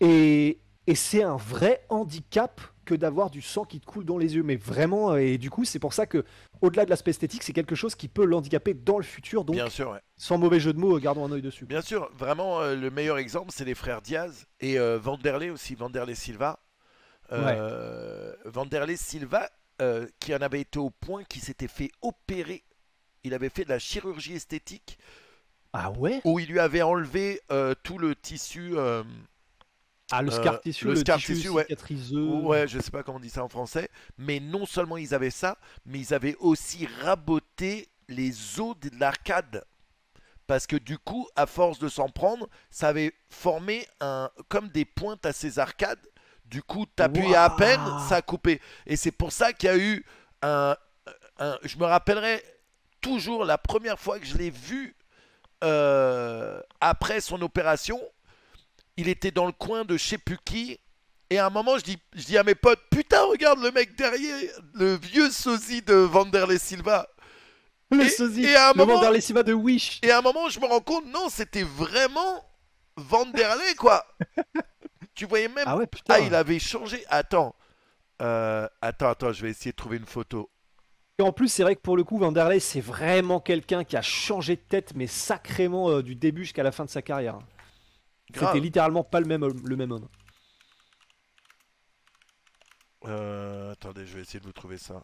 Et c'est un vrai handicap que d'avoir du sang qui te coule dans les yeux. Mais vraiment, et du coup, c'est pour ça que, au-delà de l'aspect esthétique, c'est quelque chose qui peut l'handicaper dans le futur. Donc, Bien sûr, ouais. sans mauvais jeu de mots, gardons un œil dessus. Bien sûr, vraiment, le meilleur exemple, c'est les frères Diaz et Vanderlei aussi, Vanderlei Silva. Vanderlei Silva, qui en avait été au point qu'il s'était fait opérer. Il avait fait de la chirurgie esthétique Ah ouais? où il lui avait enlevé tout le tissu. Ah, le scar tissue, le le scar tissu tissue, ouais. cicatriseux. Ouais, je sais pas comment on dit ça en français, mais non seulement ils avaient ça, mais ils avaient aussi raboté les os de l'arcade. Parce que du coup, à force de s'en prendre, ça avait formé comme des pointes à ces arcades. Du coup, t'appuyais à peine, ça a coupé. Et c'est pour ça qu'il y a eu je me rappellerai toujours la première fois que je l'ai vu après son opération. Il était dans le coin de je sais plus qui. Et à un moment, je dis à mes potes, putain, regarde le mec derrière, le vieux sosie de Vanderlei Silva. Le Et- sosie, et à un le moment- Vanderlei Silva de Wish. Et à un moment, je me rends compte, non, c'était vraiment Vanderlei, quoi. Tu voyais même. Ah ouais, putain. Ah, il avait changé. Attends, je vais essayer de trouver une photo. Et en plus, c'est vrai que pour le coup, Vanderlei, c'est vraiment quelqu'un qui a changé de tête, mais sacrément du début jusqu'à la fin de sa carrière. Grave. C'était littéralement pas le même homme. Attendez, je vais essayer de vous trouver ça.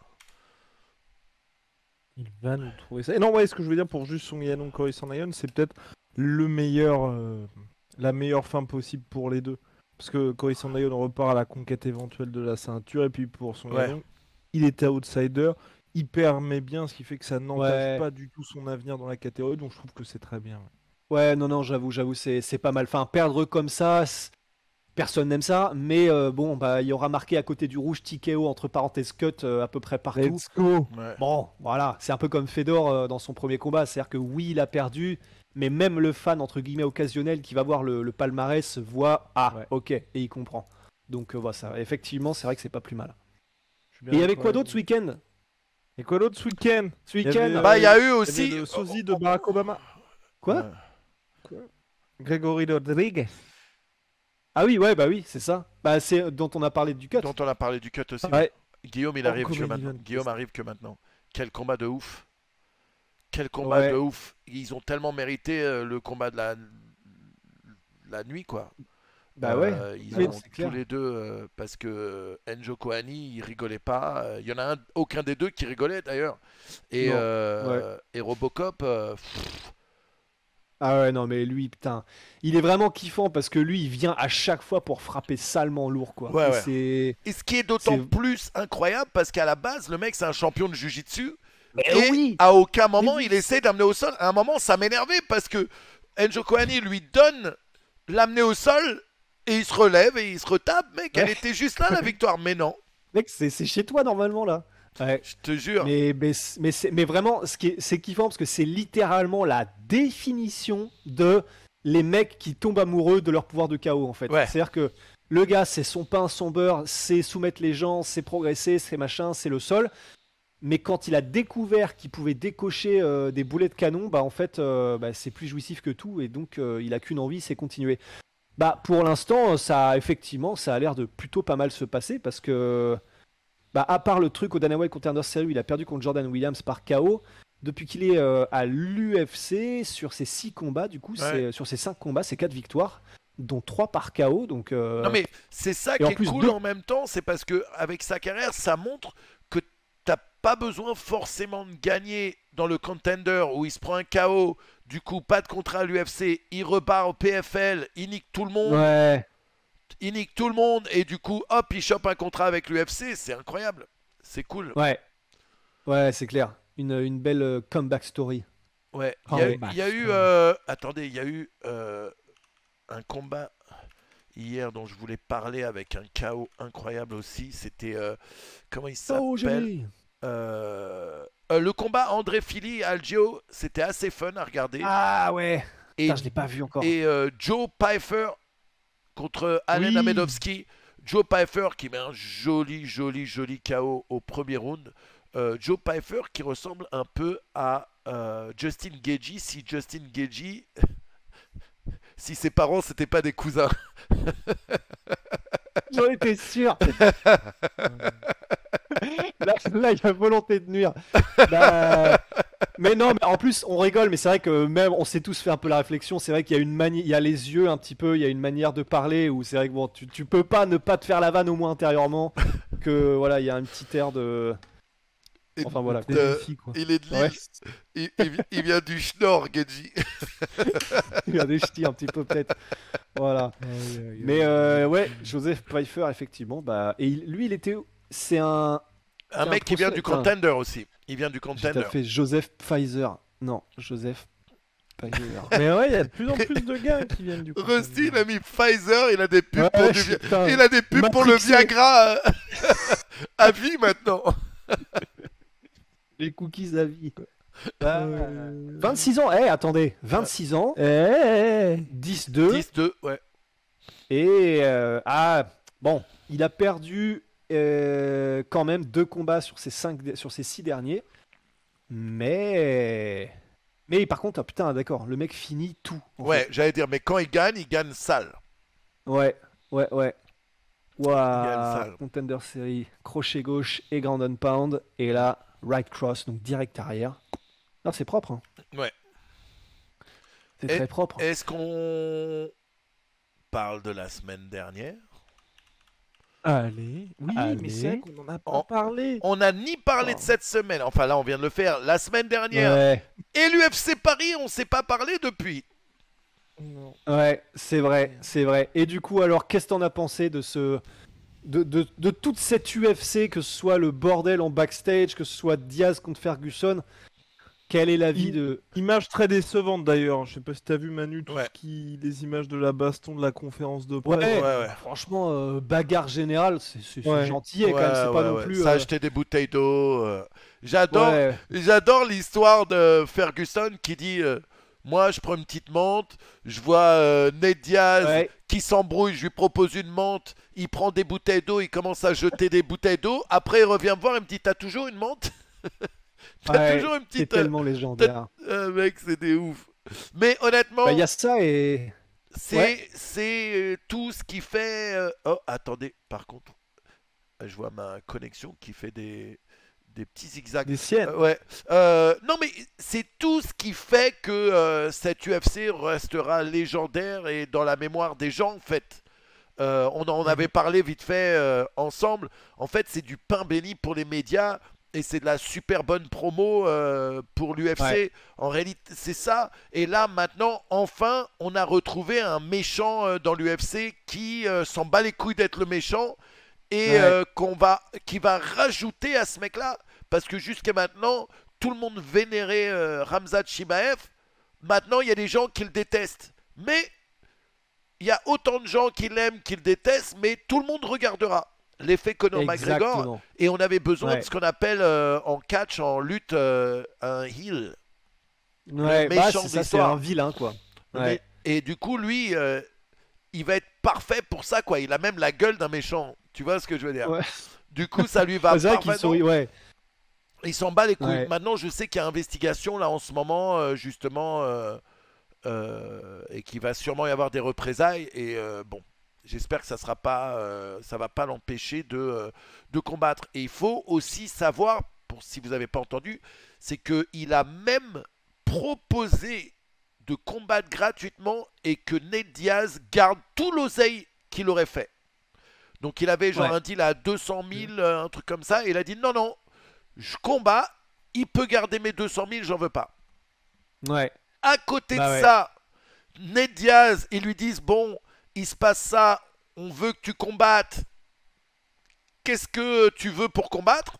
Il va nous trouver ça. Et non, ouais, ce que je veux dire pour juste Song Yadong, Cory Sandhagen, c'est peut-être le meilleur la meilleure fin possible pour les deux. Parce que Cory Sandhagen repart à la conquête éventuelle de la ceinture, et puis pour son gagnant, il était outsider, il permet bien, ce qui fait que ça n'entache pas du tout son avenir dans la catégorie, donc je trouve que c'est très bien. Ouais, non, j'avoue, c'est pas mal. Enfin, perdre comme ça, personne n'aime ça, mais bon, bah, il y aura marqué à côté du rouge TKO entre parenthèses cut à peu près partout. Let's go. Ouais. Bon, voilà, c'est un peu comme Fedor dans son premier combat, c'est-à-dire que oui, il a perdu, mais même le fan entre guillemets occasionnel qui va voir le palmarès voit ok, et il comprend. Donc voilà, ça, effectivement, c'est vrai que c'est pas plus mal. Et il y avait quoi d'autre ce week-end? Et quoi d'autre ce week-end? Ce week-end, Bah, il y a eu aussi le sosie de Barack Obama. Quoi? Grégory Rodriguez. Ah oui, ouais, bah oui, c'est ça. Bah c'est dont on a parlé du cut. Dont on a parlé du cut aussi. Ouais. Guillaume, il arrive que maintenant. Guillaume arrive que maintenant. Quel combat de ouf. Quel combat de ouf. Ils ont tellement mérité le combat de la nuit, quoi. Bah ouais. Ils ont tous les deux, parce que Enjo Kohani, il rigolait pas. Il y en a aucun des deux qui rigolait d'ailleurs. Et Robocop. Ah ouais, non, mais lui, putain, il est vraiment kiffant parce que lui, il vient à chaque fois pour frapper salement lourd, quoi. Et ce qui est d'autant plus incroyable parce qu'à la base, le mec, c'est un champion de Jiu-Jitsu. Et à aucun moment, il essaie d'amener au sol. À un moment, ça m'énervait parce que Enjo Kohani lui donne l'amener au sol et il se relève et il se retape. Mec, elle était juste là, la victoire. Mais non. Mec, c'est chez toi, normalement, là. Ouais. Je te jure. Mais vraiment, c'est kiffant parce que c'est littéralement la définition de les mecs qui tombent amoureux de leur pouvoir de KO, en fait. C'est-à-dire que le gars, c'est son pain, son beurre, c'est soumettre les gens, c'est progresser, c'est machin, c'est le sol. Mais quand il a découvert qu'il pouvait décocher des boulets de canon, bah en fait, c'est plus jouissif que tout et donc il a qu'une envie, c'est continuer. Bah pour l'instant, effectivement, ça a l'air de plutôt pas mal se passer parce que à part le truc au Dana White Contender Series, il a perdu contre Jordan Williams par KO. Depuis qu'il est à l'UFC, sur ses 6 combats, du coup, sur ses 5 combats, c'est 4 victoires, dont 3 par KO. Donc, non mais c'est ça qui est cool en même temps, c'est parce que avec sa carrière, ça montre que t'as pas besoin forcément de gagner dans le Contender où il se prend un KO, du coup pas de contrat à l'UFC, il repart au PFL, il nique tout le monde. Ouais. Il nique tout le monde et du coup, hop, il chope un contrat avec l'UFC. C'est incroyable. C'est cool. Ouais, c'est clair. Une belle comeback story. Ouais. Il y a eu... attendez, il y a eu un combat hier dont je voulais parler avec un KO incroyable aussi. C'était... comment il s'appelle le combat André Fili Algio. C'était assez fun à regarder. Ah ouais. Putain, je l'ai pas vu encore. Et Joe Pyfer contre Allen Amedovski. Joe Pyfer qui met un joli KO au premier round. Joe Pyfer qui ressemble un peu à Justin Gaethje, si Justin Gaethje si ses parents c'était pas des cousins. J'en étais sûr. Là, il y a volonté de nuire. Mais non, mais en plus, on rigole, mais c'est vrai que même, on s'est tous fait un peu la réflexion. C'est vrai qu'il y a il y a les yeux un petit peu, il y a une manière de parler où c'est vrai que bon, tu peux pas ne pas te faire la vanne au moins intérieurement. Que voilà, il y a un petit air de. Enfin voilà. Il est de Lille. Il vient du Schnorr, Gaethje. Il vient des ch'tis un petit peu peut-être. Voilà. Mais ouais, Joseph Pfeiffer effectivement. Et lui, il était. C'est un mec qui vient du Contender aussi. Il vient du Contender. Tout à fait. Joseph Pfizer. Non, Joseph Pfizer. Mais ouais, il y a de plus en plus de gars qui viennent du Contender. Rusty, il a mis Pfizer. Il a des pubs il a des pubs pour le Viagra à vie maintenant. Les cookies à vie. 26 ans. Attendez. 26 ans. 10-2. 10-2, ouais. Et bon, il a perdu quand même 2 combats sur ses 6 derniers. Mais par contre, putain, d'accord, le mec finit tout. Ouais, j'allais dire, mais quand il gagne sale. Ouais. Waouh. Contender Series, crochet gauche et ground and pound. Et là, right cross, donc direct arrière. Non, c'est propre. Hein. Ouais. C'est très propre. Est-ce qu'on parle de la semaine dernière? Allez. Oui, mais c'est vrai qu'on en a pas parlé. On n'a ni parlé de cette semaine. Enfin, là, on vient de le faire la semaine dernière. Ouais. Et l'UFC Paris, on s'est pas parlé depuis. Non. Ouais, c'est vrai, c'est vrai. Et du coup, alors, qu'est-ce que t'en as pensé de de toute cette UFC, que ce soit le bordel en backstage, que ce soit Diaz contre Ferguson, quel est l'avis de... Image très décevante d'ailleurs. Je sais pas si t'as vu Manu, Ouais. les images de la baston, de la conférence de presse. Ouais, Ouais. franchement, bagarre générale, c'est Ouais. gentil quand même, c'est pas non plus... Ça acheter des bouteilles d'eau. J'adore, Ouais, j'adore l'histoire de Ferguson qui dit moi, je prends une petite menthe. Je vois Ned Diaz ouais, qui s'embrouille. Je lui propose une menthe. Il prend des bouteilles d'eau. Il commence à jeter des bouteilles d'eau. Après, il revient me voir. Il me dit t'as toujours une menthe? T'as ouais, toujours une c'est petite. tellement légendaire. Mec, c'est des ouf. Mais honnêtement, Bah, il y a ça et... Ouais. c'est tout ce qui fait. Oh, attendez, par contre, je vois ma connexion qui fait des petits zigzags. Des siennes. Ouais. Non, mais c'est tout ce qui fait que cette UFC restera légendaire et dans la mémoire des gens, en fait. On en avait parlé vite fait ensemble. En fait, c'est du pain béni pour les médias et c'est de la super bonne promo pour l'UFC. Ouais. En réalité, c'est ça. Et là, maintenant, enfin, on a retrouvé un méchant dans l'UFC qui s'en bat les couilles d'être le méchant et Ouais. qui va rajouter à ce mec-là. Parce que jusqu'à maintenant, tout le monde vénérait Khamzat Chimaev. Maintenant, il y a des gens qui le détestent. Mais il y a autant de gens qui l'aiment, qui le détestent, mais tout le monde regardera l'effet Conor McGregor. Exactement. Et on avait besoin de Ouais. ce qu'on appelle en catch, en lutte, un heel. Ouais, bah, méchant c'est de ça, c'est l'histoire. un vilain, quoi. Ouais. Et du coup, lui, il va être parfait pour ça, quoi. Il a même la gueule d'un méchant. Tu vois ce que je veux dire? Ouais. Du coup, ça lui va C'est vrai qu'ils parfaitement. sont... Ouais. Il s'en bat les couilles. Ouais. Maintenant, je sais qu'il y a investigation là en ce moment, justement, et qu'il va sûrement y avoir des représailles. Et bon, j'espère que ça va pas l'empêcher de combattre. Et il faut aussi savoir, pour si vous n'avez pas entendu, c'est que il a même proposé de combattre gratuitement et que Ned Diaz garde tout l'oseille qu'il aurait fait. Donc il avait genre Ouais. un deal à 200 000, un truc comme ça, et il a dit non, non, je combats, il peut garder mes 200 000, j'en veux pas. Ouais. À côté Bah de ouais. ça, Ned Diaz, ils lui disent bon, il se passe ça, on veut que tu combattes, qu'est-ce que tu veux pour combattre?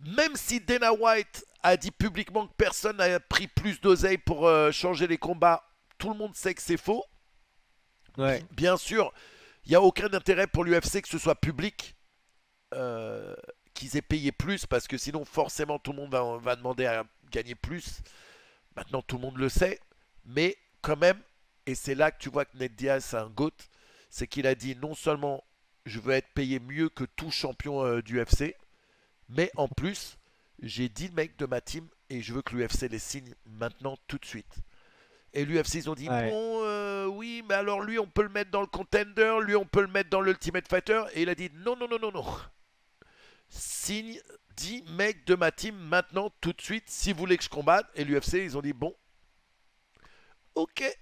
Même si Dana White a dit publiquement que personne n'a pris plus d'oseille pour changer les combats, tout le monde sait que c'est faux. Ouais. Bien sûr, il n'y a aucun intérêt pour l'UFC que ce soit public, qu'ils aient payé plus, parce que sinon forcément tout le monde va demander à gagner plus. Maintenant tout le monde le sait, mais quand même, et c'est là que tu vois que Ned Diaz c'est un GOAT, c'est qu'il a dit non seulement je veux être payé mieux que tout champion d'UFC, mais en plus j'ai 10 mecs de ma team et je veux que l'UFC les signe maintenant tout de suite. Et l'UFC, ils ont dit, Ouais. bon, oui, mais alors lui, on peut le mettre dans le contender, lui, on peut le mettre dans l'Ultimate Fighter. Et il a dit, non, non, non, non, non. Signe 10 mecs de ma team maintenant, tout de suite, si vous voulez que je combatte. Et l'UFC, ils ont dit, bon, ok.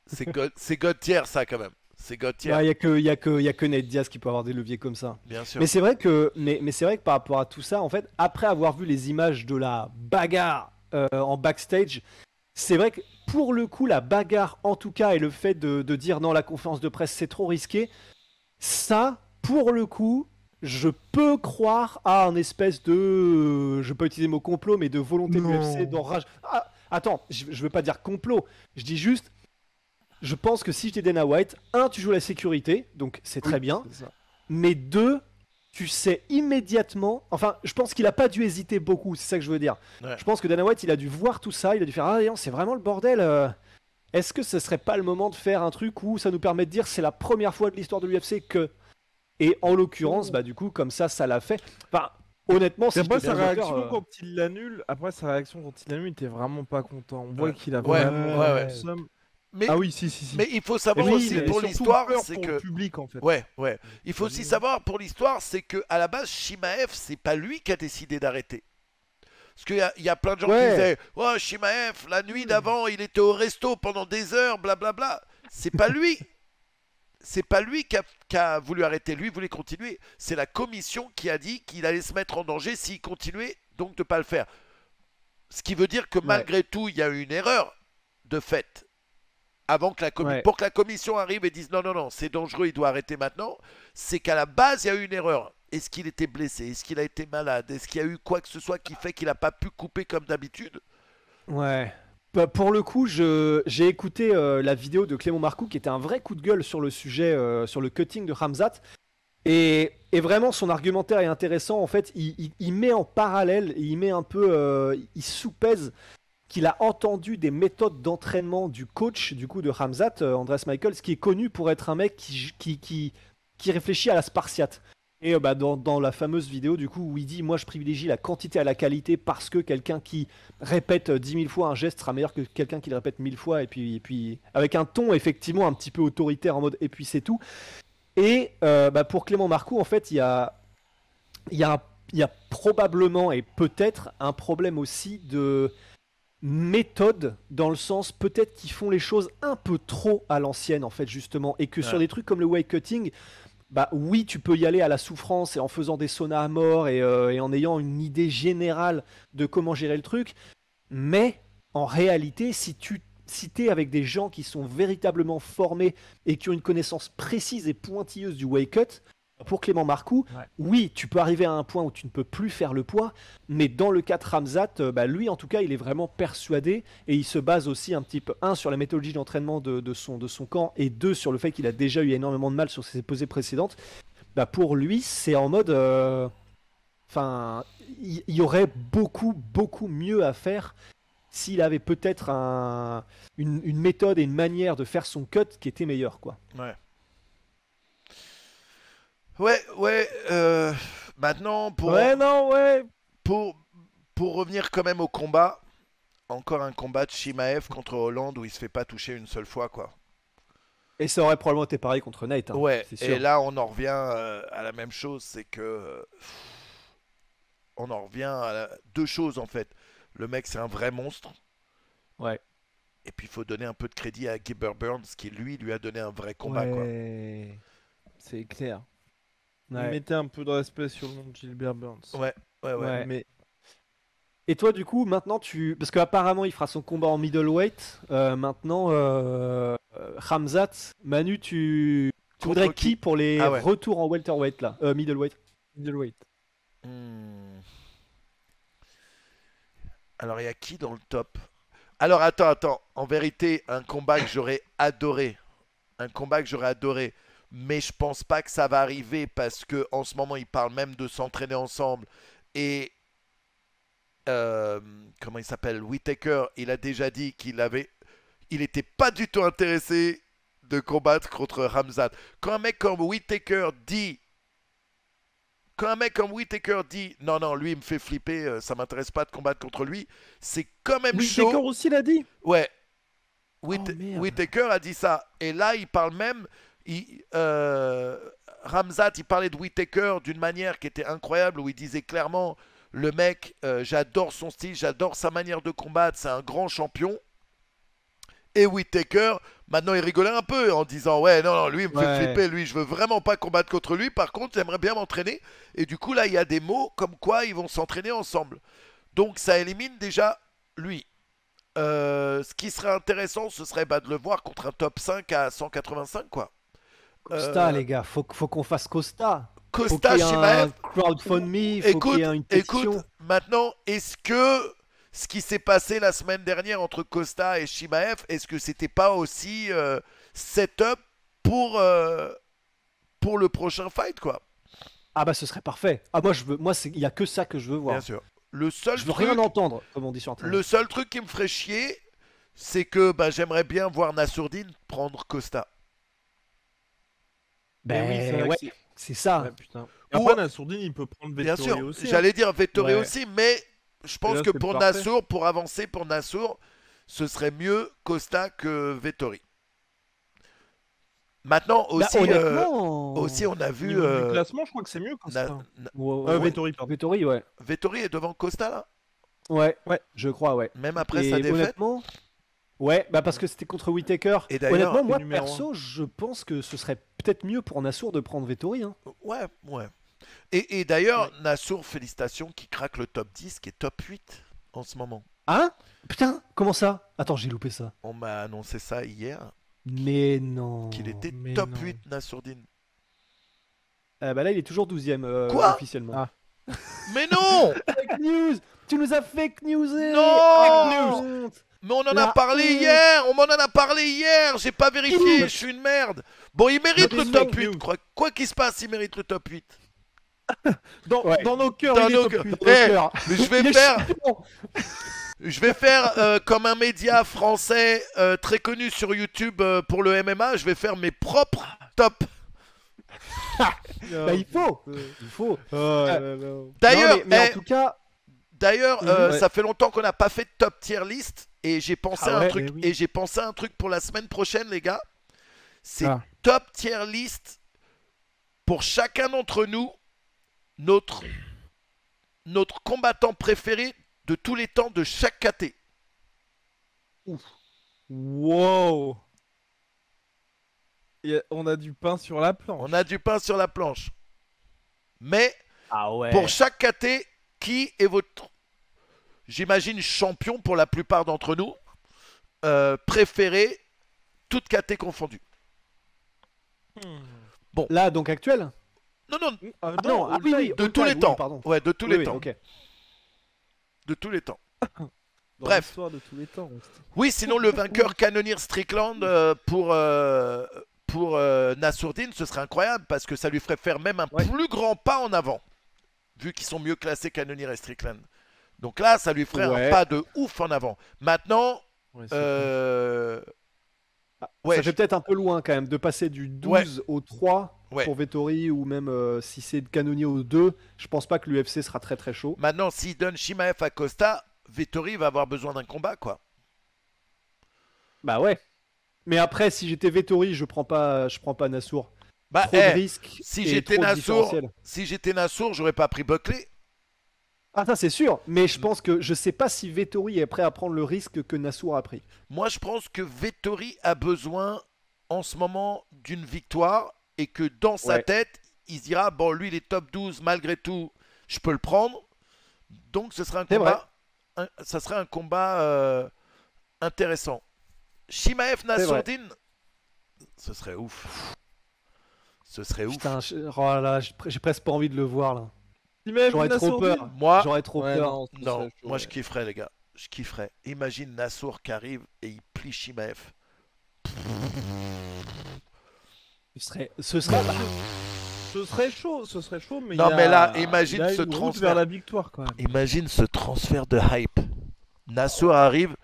C'est God tier, ça, quand même. C'est God tier, Il y a que Ned Diaz qui peut avoir des leviers comme ça. bien sûr. Mais c'est vrai que, mais c'est vrai que par rapport à tout ça, en fait, après avoir vu les images de la bagarre en backstage, c'est vrai que pour le coup, la bagarre en tout cas et le fait de dire non, la conférence de presse c'est trop risqué, ça, pour le coup, je peux croire à un espèce de, je vais pas utiliser le mot complot, mais de volonté de Non. l'UFC d'enrage. Ah, attends, je veux pas dire complot, je dis juste, je pense que si j'étais Dana White, un, tu joues la sécurité, donc c'est très bien. C'est ça. Mais deux, tu sais immédiatement. Enfin, je pense qu'il a pas dû hésiter beaucoup, c'est ça que je veux dire. Ouais. Je pense que Dana White, il a dû voir tout ça, il a dû faire ah non, c'est vraiment le bordel. Est-ce que ce serait pas le moment de faire un truc où ça nous permet de dire c'est la première fois de l'histoire de l'UFC que. Et en l'occurrence, bah du coup, comme ça l'a fait. Enfin, honnêtement, si Après j'étais sa Dana White, réaction quand il l'annule, il était vraiment pas content. On voit Ouais. qu'il a Ouais, vraiment ouais, ouais. le seum. Mais, Ah oui, si. mais il faut Et savoir oui, aussi il avait pour surtout l'histoire, peur c'est pour que. le public en fait. Ouais, ouais. Il faut aussi savoir pour l'histoire, c'est que à la base, Shimaev, c'est pas lui qui a décidé d'arrêter. Parce qu'il y a plein de gens qui Ouais. disaient oh, Shimaev, la nuit d'avant, il était au resto pendant des heures, blablabla. C'est pas lui. C'est pas lui qui a voulu arrêter. Lui voulait continuer. C'est la commission qui a dit qu'il allait se mettre en danger s'il continuait, donc de pas le faire. Ce qui veut dire que malgré tout, il y a eu une erreur. de fait. Avant que pour que la commission arrive et dise non, c'est dangereux, il doit arrêter maintenant, c'est qu'à la base, il y a eu une erreur. Est-ce qu'il était blessé? Est-ce qu'il a été malade? Est-ce qu'il y a eu quoi que ce soit qui fait qu'il n'a pas pu couper comme d'habitude? Ouais. Bah, pour le coup, j'ai écouté la vidéo de Clément Marcoux qui était un vrai coup de gueule sur le sujet, sur le cutting de Khamzat. Et vraiment, son argumentaire est intéressant. En fait, il met en parallèle, il met un peu, il soupèse qu'il a entendu des méthodes d'entraînement du coach du coup de Khamzat, Andreas Michaels, qui est connu pour être un mec qui réfléchit à la spartiate. Et dans la fameuse vidéo du coup où il dit moi je privilégie la quantité à la qualité parce que quelqu'un qui répète 10 000 fois un geste sera meilleur que quelqu'un qui le répète 1000 fois et puis avec un ton effectivement un petit peu autoritaire en mode et puis c'est tout. Et pour Clément Marcoux en fait il y a probablement et peut-être un problème aussi de méthode dans le sens peut-être qu'ils font les choses un peu trop à l'ancienne en fait justement et que sur des trucs comme le weight cutting oui tu peux y aller à la souffrance et en faisant des saunas à mort et en ayant une idée générale de comment gérer le truc mais en réalité si t'es avec des gens qui sont véritablement formés et qui ont une connaissance précise et pointilleuse du weight cut. Pour Clément Marcoux, oui, tu peux arriver à un point où tu ne peux plus faire le poids, mais dans le cas de Khamzat, lui en tout cas, il est vraiment persuadé et il se base aussi un petit peu, sur la méthodologie d'entraînement de son camp et deux, sur le fait qu'il a déjà eu énormément de mal sur ses pesées précédentes. Pour lui, c'est en mode... il y aurait beaucoup mieux à faire s'il avait peut-être une méthode et une manière de faire son cut qui était meilleure, quoi. Ouais, maintenant pour revenir quand même au combat, encore un combat de Chimaev contre Hollande où il se fait pas toucher une seule fois quoi. Et ça aurait probablement été pareil contre Nate. Ouais, c'est sûr. Et là on en revient à la même chose, c'est que on en revient à deux choses en fait. Le mec c'est un vrai monstre. Ouais. Et puis il faut donner un peu de crédit à Gilbert Burns qui lui a donné un vrai combat quoi. C'est clair. Mettez un peu de respect sur le nom de Gilbert Burns. Ouais. Mais... Et toi, du coup, maintenant, parce qu'apparemment, il fera son combat en middleweight. Maintenant, Khamzat, Manu, tu voudrais qui pour les retours en welterweight, là middleweight. Alors, il y a qui dans le top? Alors, attends. En vérité, un combat que j'aurais adoré. Mais je pense pas que ça va arriver parce que en ce moment ils parlent même de s'entraîner ensemble et comment il s'appelle, Whittaker, il a déjà dit il était pas du tout intéressé de combattre contre Khamzat. Quand un mec comme Whittaker dit non, lui il me fait flipper, ça m'intéresse pas de combattre contre lui, c'est quand même chaud. Whittaker aussi l'a dit. Ouais. Whittaker a dit ça et là il parle même. Khamzat, il parlait de Whittaker d'une manière qui était incroyable où il disait clairement le mec, j'adore son style, j'adore sa manière de combattre, c'est un grand champion. Et Whittaker, maintenant il rigolait un peu en disant ouais non lui il me fait flipper, lui je veux vraiment pas combattre contre lui, par contre j'aimerais bien m'entraîner. Et du coup là il y a des mots comme quoi ils vont s'entraîner ensemble. Donc ça élimine déjà lui. Ce qui serait intéressant ce serait de le voir contre un top 5 à 185 quoi. Costa, les gars, faut qu'on fasse Costa. Costa, Chimaev. Crowdfund faut qu'il y ait une pétition. Écoute, maintenant, est-ce que ce qui s'est passé la semaine dernière entre Costa et Chimaev, est-ce que c'était pas aussi setup pour le prochain fight, quoi? Ce serait parfait. Il y a que ça que je veux voir. Bien sûr. Je veux rien entendre, comme on dit sur Internet. Le seul truc qui me ferait chier, c'est que j'aimerais bien voir Nassourdine prendre Costa. C'est ça. Ouais, putain. Et après, Nassourdine, il peut prendre Vettori aussi. Bien sûr, j'allais dire Vettori aussi, mais je pense que pour Nassour, pour avancer pour Nassour, ce serait mieux Costa que Vettori. Maintenant aussi, on a vu. Du classement, je crois que c'est mieux Costa. Vettori, pardon. Vettori, ouais. Vettori est devant Costa là. Ouais, je crois, ouais. Même après sa défaite. Honnêtement, ouais, parce que c'était contre Whittaker. Et d'ailleurs, honnêtement, moi perso, je pense que ce serait peut-être mieux pour Nassour de prendre Vettori. Hein. Ouais. Et d'ailleurs, Nassour, félicitations, qui craque le top 10, qui est top 8 en ce moment. Hein? Putain, comment ça? Attends, j'ai loupé ça. On m'a annoncé ça hier, Mais non. qu'il était mais top non. 8 Nassourdine. Bah là, il est toujours 12ème Quoi officiellement. Ah. Mais non! Fake news! Tu nous as fake newsé! Non! Mais on en a La parlé honte. hier! On m'en en a parlé hier! J'ai pas vérifié, Qui? je suis une merde! Bon, il mérite Mais le c'est top fake 8, news. quoi qu'il se passe, il mérite le top 8. Ouais. Dans nos cœurs, Dans il nos est top cœurs. 8. Eh, Cœur. mais je Il vais est faire, champion. je vais faire comme un média français très connu sur YouTube pour le MMA, je vais faire mes propres tops. Bah, il faut. Il faut. D'ailleurs, Non, mais eh, en tout cas, D'ailleurs, Ouais. ça fait longtemps qu'on n'a pas fait de top tier list et j'ai pensé Ah à un ouais, truc mais oui. et j'ai pensé à un truc pour la semaine prochaine, les gars. C'est Ah. top tier list pour chacun d'entre nous, notre combattant préféré de tous les temps de chaque KT. Wow. On a du pain sur la planche. On a du pain sur la planche. Mais ah ouais. pour chaque KT, qui est votre, j'imagine, champion pour la plupart d'entre nous, préféré, toutes KT confondues. Là, donc actuel. Non, non, Ah non, ah oui, oui, de all tous time, les oui, temps. pardon. Ouais, de tous Oui, les oui, temps. ok. De tous les temps. Dans Bref. l'histoire de tous les temps. Oui, sinon le vainqueur Cannonier Strickland pour Nassourdine, ce serait incroyable parce que ça lui ferait faire même un Ouais. plus grand pas en avant, vu qu'ils sont mieux classés Cannonier et Strickland. Donc là, ça lui ferait Ouais. un pas de ouf en avant. Maintenant, Ouais, c'est ouais, Ça fait peut-être un peu loin quand même de passer du 12 Ouais. au 3 Ouais. pour Vettori ou même si c'est de canonnier au 2. Je pense pas que l'UFC sera très très chaud. maintenant, s'il donne Shimaev à Costa, Vettori va avoir besoin d'un combat, quoi. Bah ouais. Mais après, si j'étais Vettori, je prends pas Nassour. Bah, Trop de risques. si et j'étais trop de Nassour, différentiel. j'aurais pas pris Buckley. Ah ça c'est sûr. Mais je pense que je sais pas si Vettori est prêt à prendre le risque que Nassour a pris. Moi, je pense que Vettori a besoin en ce moment d'une victoire et que dans sa Ouais. tête, il se dira bon, lui, il est top 12, malgré tout, je peux le prendre. Donc, ce serait un C'est combat, ça serait un combat intéressant. Shimaev vrai. Nassourdine, ce serait ouf. Ce serait ouf. Putain, oh là, j'ai presque pas envie de le voir là. Imagine J'aurais trop Nassourdine. peur. Moi, J'aurais trop Ouais, peur. non, ce non, serait chaud, moi je ouais. kifferais, les gars. Je kifferais. Imagine Nassour qui arrive et il plie Shimaev. Ce serait Ce serait chaud, mais Non, il mais là, a- imagine il a ce une route transfert. vers la victoire quand même. Imagine ce transfert de hype. Nassour arrive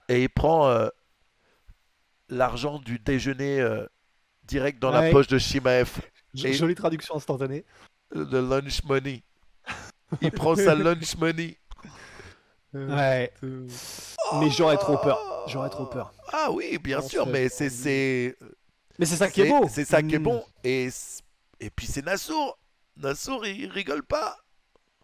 et il prend l'argent du déjeuner direct dans la Ouais. poche de Shimaev. Et- Jolie traduction instantanée. Le lunch money. Il prend sa lunch money. Ouais. Mais j'aurais trop peur. J'aurais trop peur. Ah oui, bien Non, sûr, c'est mais pas Mais c'est ça qui est beau. C'est ça qui est Mm. bon. Et puis c'est Nassour. Nassour, il rigole pas.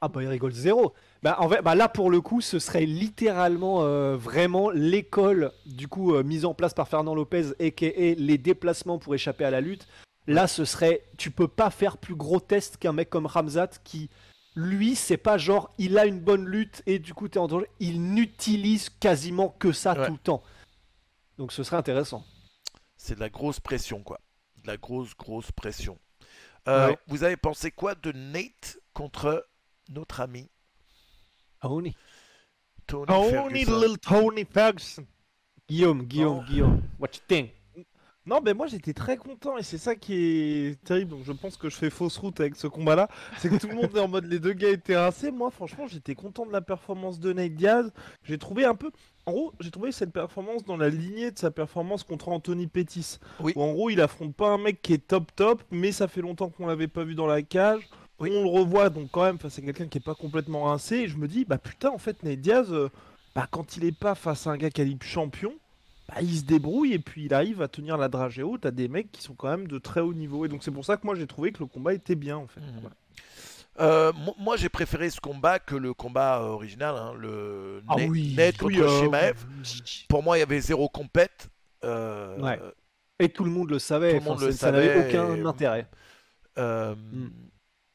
Ah bah il rigole zéro. Bah en fait, bah là pour le coup, ce serait littéralement vraiment l'école du coup mise en place par Fernand Lopez et les déplacements pour échapper à la lutte. Là, ce serait, tu peux pas faire plus grotesque qu'un mec comme Ramzat qui, lui, c'est pas genre il a une bonne lutte et du coup t'es en danger. Il n'utilise quasiment que ça Ouais. tout le temps. Donc ce serait intéressant. C'est de la grosse pression, quoi. De la grosse pression. Ouais. Vous avez pensé quoi de Nate contre notre ami Tony. Tony Tony, Ferguson? little Tony Ferguson. Guillaume. What you think? Non, mais moi j'étais très content et c'est ça qui est terrible. Donc je pense que je fais fausse route avec ce combat-là. C'est que tout le monde est en mode les deux gars étaient rincés. Moi, franchement, j'étais content de la performance de Nate Diaz. J'ai trouvé un peu. En gros, j'ai trouvé cette performance dans la lignée de sa performance contre Anthony Pettis. Oui. Où en gros, il affronte pas un mec qui est top, mais ça fait longtemps qu'on l'avait pas vu dans la cage. Oui. On le revoit donc quand même face à quelqu'un qui est pas complètement rincé. Et je me dis, bah putain, en fait, Nate Diaz, bah, quand il est pas face à un gars calibre champion. Bah, il se débrouille et puis il arrive à tenir la dragée haute à des mecs qui sont quand même de très haut niveau. Et donc c'est pour ça que moi j'ai trouvé que le combat était bien en fait. Mhm. Voilà. Moi, j'ai préféré ce combat que le combat original, hein, le Ah oui, Nate contre oui, Shimaev. Pour moi, il y avait zéro compète. Ouais. Et tout le monde le savait. Tout le monde Enfin, le ça n'avait savait aucun et- intérêt. Euh, Mm.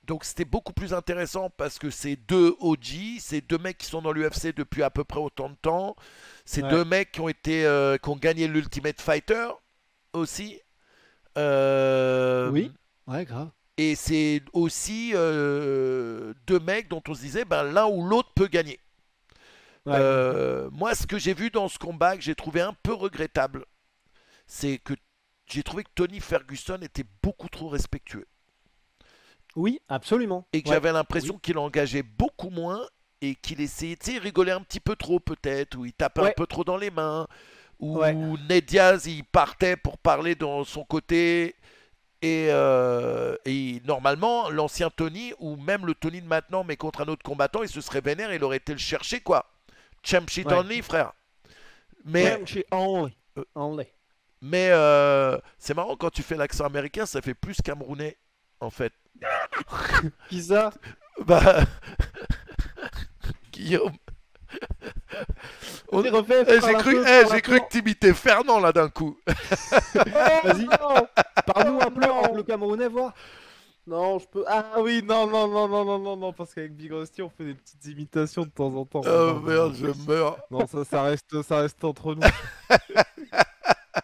Donc c'était beaucoup plus intéressant parce que c'est deux OG, c'est deux mecs qui sont dans l'UFC depuis à peu près autant de temps. C'est Ouais. deux mecs qui ont gagné l'Ultimate Fighter aussi. Oui. Ouais, grave. Et c'est aussi deux mecs dont on se disait ben, l'un ou l'autre peut gagner. Ouais. Moi, ce que j'ai vu dans ce combat que j'ai trouvé un peu regrettable, c'est que j'ai trouvé que Tony Ferguson était beaucoup trop respectueux. Oui, absolument. Et que Ouais. j'avais l'impression qu'il engageait beaucoup moins et qu'il essayait, tu sais, il rigolait un petit peu trop peut-être, ou il tapait un Ouais. peu trop dans les mains, ou Ouais. Ned Diaz, il partait pour parler dans son côté. Et normalement, l'ancien Tony, ou même le Tony de maintenant, mais contre un autre combattant, il se serait vénère et il aurait été le chercher, quoi. Champ shit Ouais. only, frère. Mais, Ouais, chez Henley. Henley. mais c'est marrant, quand tu fais l'accent américain, ça fait plus camerounais, en fait. Qui ça? Bah, Guillaume. Vas-y, refais, Eh, parle un peu, j'ai parle un cru peu. que t'imitais Fernand, là, d'un coup. Vas-y, parle-nous un peu en le camerounais, voir. Non, je peux. Ah oui, non, parce qu'avec Big Rusty, on fait des petites imitations de temps en temps. Oh Non, merde, non, je meurs. non, ça reste entre nous.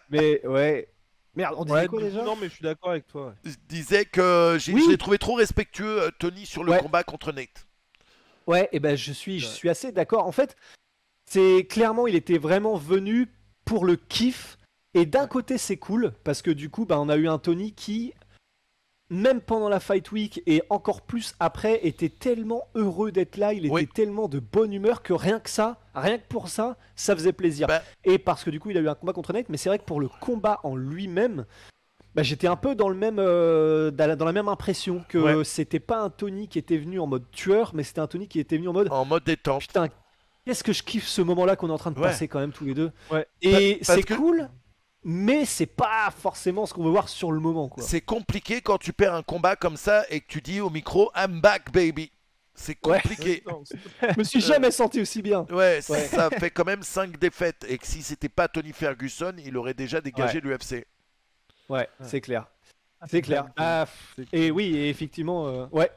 Mais ouais. Merde, on disait Ouais, quoi du coup, déjà? non, mais je suis d'accord avec toi. Ouais. Je disais que Oui. je l'ai trouvé trop respectueux, Tony, sur le Ouais. combat contre Nate. Ouais, et ben je suis assez d'accord. En fait, c'est clairement, il était vraiment venu pour le kiff. Et d'un côté, c'est cool parce que du coup, bah, on a eu un Tony qui, même pendant la Fight Week et encore plus après, était tellement heureux d'être là. Il était Oui. tellement de bonne humeur que rien que pour ça, ça faisait plaisir. Bah. Et parce que du coup, il a eu un combat contre Nate, mais c'est vrai que pour le combat en lui-même, bah, j'étais un peu dans le même, dans la même impression que Ouais. c'était pas un Tony qui était venu en mode tueur, mais c'était un Tony qui était venu en mode En mode détente. putain, qu'est-ce que je kiffe ce moment-là qu'on est en train de Ouais. passer quand même tous les deux. Ouais. Et Parce c'est que- cool, mais c'est pas forcément ce qu'on veut voir sur le moment, quoi. C'est compliqué quand tu perds un combat comme ça et que tu dis au micro I'm back baby. C'est Ouais. compliqué. Non, Je me suis jamais senti aussi bien. Ouais, Ouais. ça fait quand même 5 défaites et que si c'était pas Tony Ferguson, il aurait déjà dégagé Ouais. l'UFC. Ouais, c'est clair. C'est clair. Ah, c'est et cool. oui, et effectivement, ouais.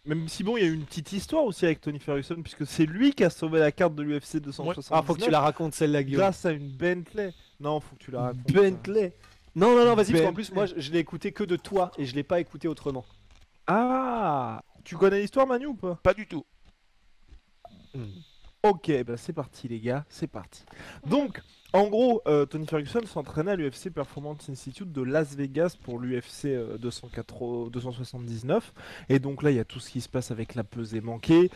Même si bon, il y a eu une petite histoire aussi avec Tony Ferguson, puisque c'est lui qui a sauvé la carte de l'UFC 279 Ah, faut que tu la racontes celle-là, Guillaume. grâce à une Bentley. Non, faut que tu la racontes. Bentley. Non, vas-y, parce qu'en Bentley. plus, moi, je l'ai écouté que de toi et je l'ai pas écouté autrement. Ah, tu connais l'histoire, Manu, ou pas? Pas du tout. Ok, bah c'est parti les gars, c'est parti. Donc, en gros, Tony Ferguson s'entraînait à l'UFC Performance Institute de Las Vegas pour l'UFC 279. Et donc là, il y a tout ce qui se passe avec la pesée manquée.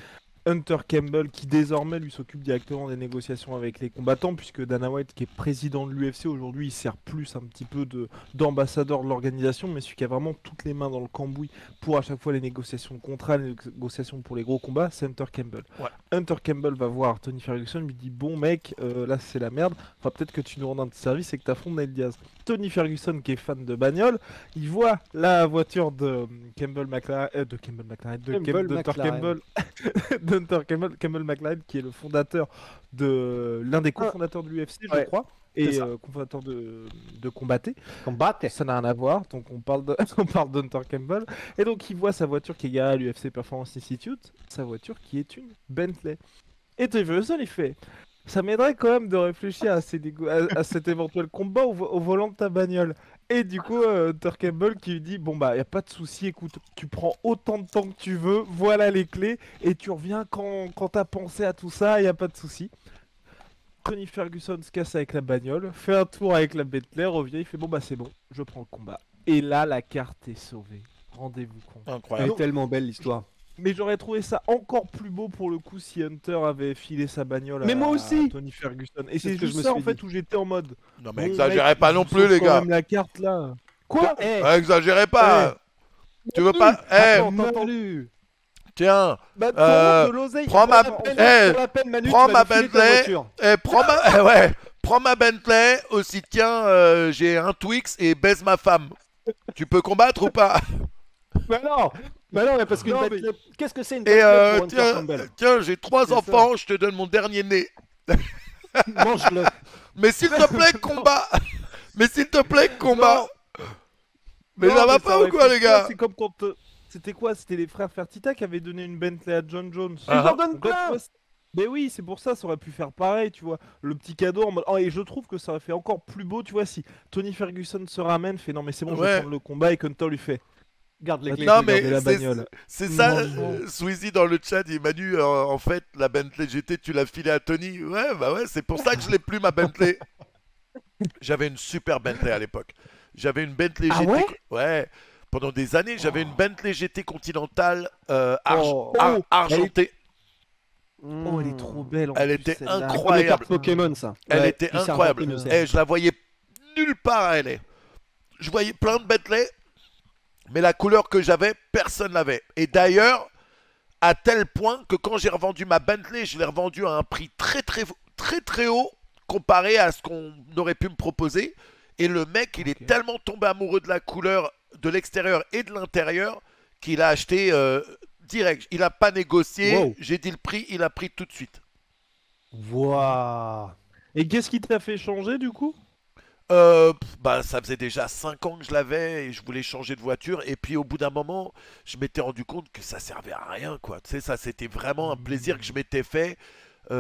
Hunter Campbell qui désormais lui s'occupe directement des négociations avec les combattants, puisque Dana White qui est président de l'UFC aujourd'hui, il sert plus un petit peu d'ambassadeur de l'organisation, mais celui qui a vraiment toutes les mains dans le cambouis pour à chaque fois les négociations de contrat, les négociations pour les gros combats, c'est Hunter Campbell. Ouais. Hunter Campbell va voir Tony Ferguson, lui dit bon mec, là c'est la merde, enfin peut-être que tu nous rends un petit service et que t'affrontes Nate Diaz. Tony Ferguson qui est fan de bagnole, il voit la voiture de Campbell McLaren, Campbell McLaren qui est le fondateur l'un des cofondateurs de l'UFC je Ouais, crois, c'est et ça. cofondateur de Combatté. Combatte. Ça n'a rien à voir, donc on parle d'Hunter Campbell. Et donc il voit sa voiture qui est garée à l'UFC Performance Institute, sa voiture qui est une Bentley. Et Tony Ferguson il fait, ça m'aiderait quand même de réfléchir à cet éventuel combat au volant de ta bagnole. Et du coup, Hunter Campbell qui lui dit, bon bah y a pas de souci, écoute, tu prends autant de temps que tu veux, voilà les clés, et tu reviens quand t'as pensé à tout ça, y a pas de souci. Tony Ferguson se casse avec la bagnole, fait un tour avec la Bentley, revient, il fait bon bah c'est bon, je prends le combat. Et là la carte est sauvée. Rendez-vous compte. Elle Incroyable. est tellement belle l'histoire. Mais j'aurais trouvé ça encore plus beau pour le coup si Hunter avait filé sa bagnole Mais à moi aussi. Tony Ferguson. Et C'est c'est ce que juste je me ça en suis fait dit. où j'étais en mode. Non mais bon, exagérez mec, pas je non vous plus sauve les quand gars. même la carte là. Quoi? Eh, Exagérez pas. Tu veux pas Attends, attends. Manu. Tiens, Bah, Euh, de l'oseille. prends ma- Pour Eh, Manu, prends tu vas ma nous filer ta Bentley. voiture. prends ma Bentley aussi. Tiens, j'ai un Twix et baise ma femme. Tu peux combattre ou pas? Bah non, mais parce qu'une Non, mais- Bentley- qu'est-ce que c'est une Et Bentley pour Hunter tiens, Campbell? j'ai 3 C'est enfants, je te donne mon dernier né. Mange-le. Mais s'il te plaît, combat. Mais s'il te plaît, combat. Mais Non, ça va pas ou aurait quoi, fait les gars? ça, C'était quoi? C'était les frères Fertitta qui avaient donné une Bentley à John Jones. Ah. Ils en donnent Donc là, tu plein. vois, mais oui, c'est pour ça, ça aurait pu faire pareil, tu vois. Le petit cadeau en mode. Oh, et je trouve que ça aurait fait encore plus beau, tu vois, si Tony Ferguson se ramène, fait non, mais c'est bon, je vais Ouais. prendre le combat, et Hunter lui fait. Garde les Bah, clés. tu Non, peux mais garder la bagnole. c'est ça, Franchement. Sweezy dans le chat, dit Manu, en fait, la Bentley GT, tu l'as filée à Tony. Ouais, bah ouais, c'est pour ça que je l'ai plus, ma Bentley. J'avais une super Bentley à l'époque. J'avais une Bentley Ah GT. ouais Ouais, pendant des années, j'avais une Bentley GT Continental Oh. argentée. Oh, elle est trop belle. En Elle plus, était celle-là. incroyable. Comme les cartes Pokémon, ça. Elle Ouais, était plus c'est incroyable. argenté, mieux c'est. Et je la voyais nulle part à LA. Je voyais plein de Bentley, mais la couleur que j'avais, personne l'avait. Et d'ailleurs, à tel point que quand j'ai revendu ma Bentley, je l'ai revendue à un prix très haut comparé à ce qu'on aurait pu me proposer. Et le mec, il est Ok. tellement tombé amoureux de la couleur de l'extérieur et de l'intérieur qu'il a acheté direct. Il n'a pas négocié. Wow. J'ai dit le prix, il a pris tout de suite. Waouh. Et qu'est-ce qui t'a fait changer du coup? Bah, ça faisait déjà 5 ans que je l'avais et je voulais changer de voiture. Et puis au bout d'un moment, je m'étais rendu compte que ça servait à rien, quoi. Tu sais, ça c'était vraiment un plaisir que je m'étais fait. Tu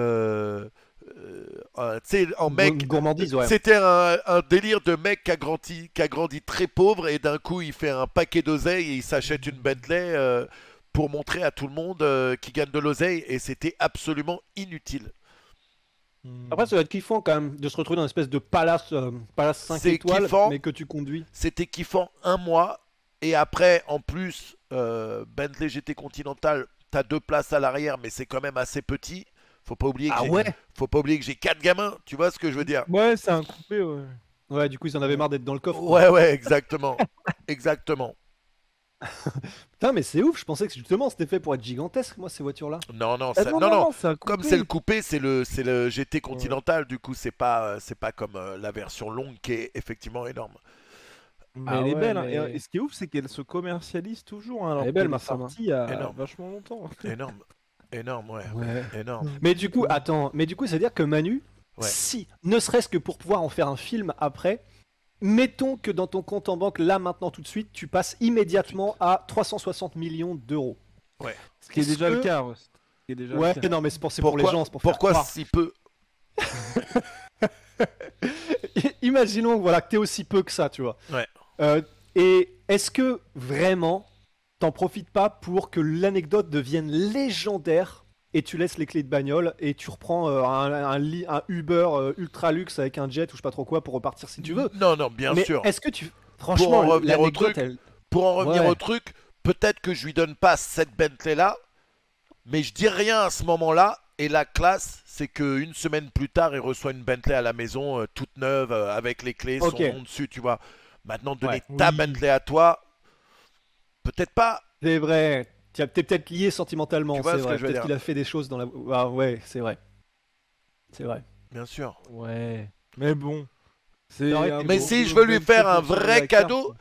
sais, en mec, Gourmandise, ouais. c'était un délire de mec qui a grandi très pauvre et d'un coup il fait un paquet d'oseille et il s'achète une Bentley pour montrer à tout le monde qu'il gagne de l'oseille et c'était absolument inutile. Après, ça va être kiffant quand même de se retrouver dans une espèce de palace 5 C'est étoiles, kiffant. mais que tu conduis. C'était kiffant un mois. Et après, en plus, Bentley GT Continental, t'as 2 places à l'arrière, mais c'est quand même assez petit. Faut pas oublier que Ah j'ai, ouais. faut pas oublier que j'ai 4 gamins. Tu vois ce que je veux dire? Ouais, c'est un coupé, ouais. Ouais, du coup, ils en avaient marre d'être dans le coffre. Ouais, exactement. Exactement. Putain, mais c'est ouf. Je pensais que justement, c'était fait pour être gigantesque, moi, ces voitures-là. Non, non, Ah, ça- non. c'est un Comme coupé. c'est le coupé, c'est le GT Continental. Du coup, c'est pas comme la version longue qui est effectivement énorme. Mais Ah elle est ouais, belle, hein. mais- Et ce qui est ouf, c'est qu'elle se commercialise toujours, hein, alors Elle est belle, qu'elle ma est femme, hein. sortie il y a Énorme. vachement longtemps. Énorme. Énorme, ouais. Ouais. Énorme. Mais du coup, attends, ça veut dire que Manu, Ouais. si, ne serait-ce que pour pouvoir en faire un film après, mettons que dans ton compte en banque, là, maintenant, tout de suite, tu passes immédiatement à 360 millions d'euros. Ce qui est Est-ce déjà le que- cas. Ouais. Ce qui est déjà Ouais, le cas. non, mais c'est pour les gens, c'est pour faire Pourquoi croire. si peu? Imaginons voilà, que t'es aussi peu que ça, tu vois. Ouais. Et est-ce que vraiment t'en profites pas pour que l'anecdote devienne légendaire et tu laisses les clés de bagnole et tu reprends un Uber ultra luxe avec un jet ou je sais pas trop quoi pour repartir si tu veux. Non, non, bien Mais sûr. est-ce que tu... Franchement, en revenir au l'anecdote, truc, elle... Pour en revenir Ouais. au truc, peut-être que je lui donne pas cette Bentley là, mais je dis rien à ce moment-là. Et la classe, c'est qu'une semaine plus tard, il reçoit une Bentley à la maison, toute neuve, avec les clés, Ok. son nom dessus, tu vois. Maintenant, donner Ouais. ta Oui. Bentley à toi, peut-être pas. C'est vrai. T'es peut-être lié sentimentalement, Tu vois c'est ce que vrai. je veux Peut-être dire. qu'il a fait des choses dans la... Ah ouais, c'est vrai. C'est vrai. Bien sûr. Ouais. Mais bon. C'est Non, un Mais beau- si je beau veux lui Bentley faire un pour sauver vrai la carte. cadeau,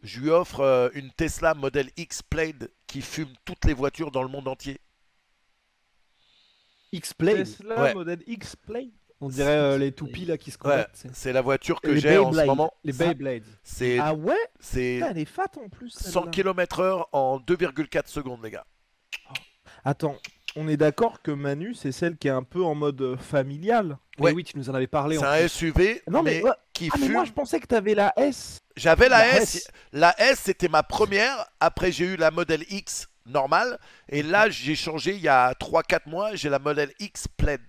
je lui offre une Tesla Model X Plaid qui fume toutes les voitures dans le monde entier. X-Play, Tesla Ouais. Model X Play. on dirait les toupies là qui se Ouais, combattent. c'est la voiture que Les j'ai en ce Beyblade. moment. Les Beyblades. C'est Ah ouais? c'est Putain, elle est fat en plus. 100 celle-là. km/h en 2,4 secondes, les gars. Attends, on est d'accord que Manu, c'est celle qui est un peu en mode familial. Mais Ouais. oui, tu nous en avais parlé. C'est en un plus. SUV, Non, mais ouais. qui Ah, mais fume. moi, je pensais que t'avais la S. J'avais la La S. S. La S, c'était ma première. Après, j'ai eu la Model X normale. Et là, j'ai changé il y a 3-4 mois. J'ai la Model X Plaid.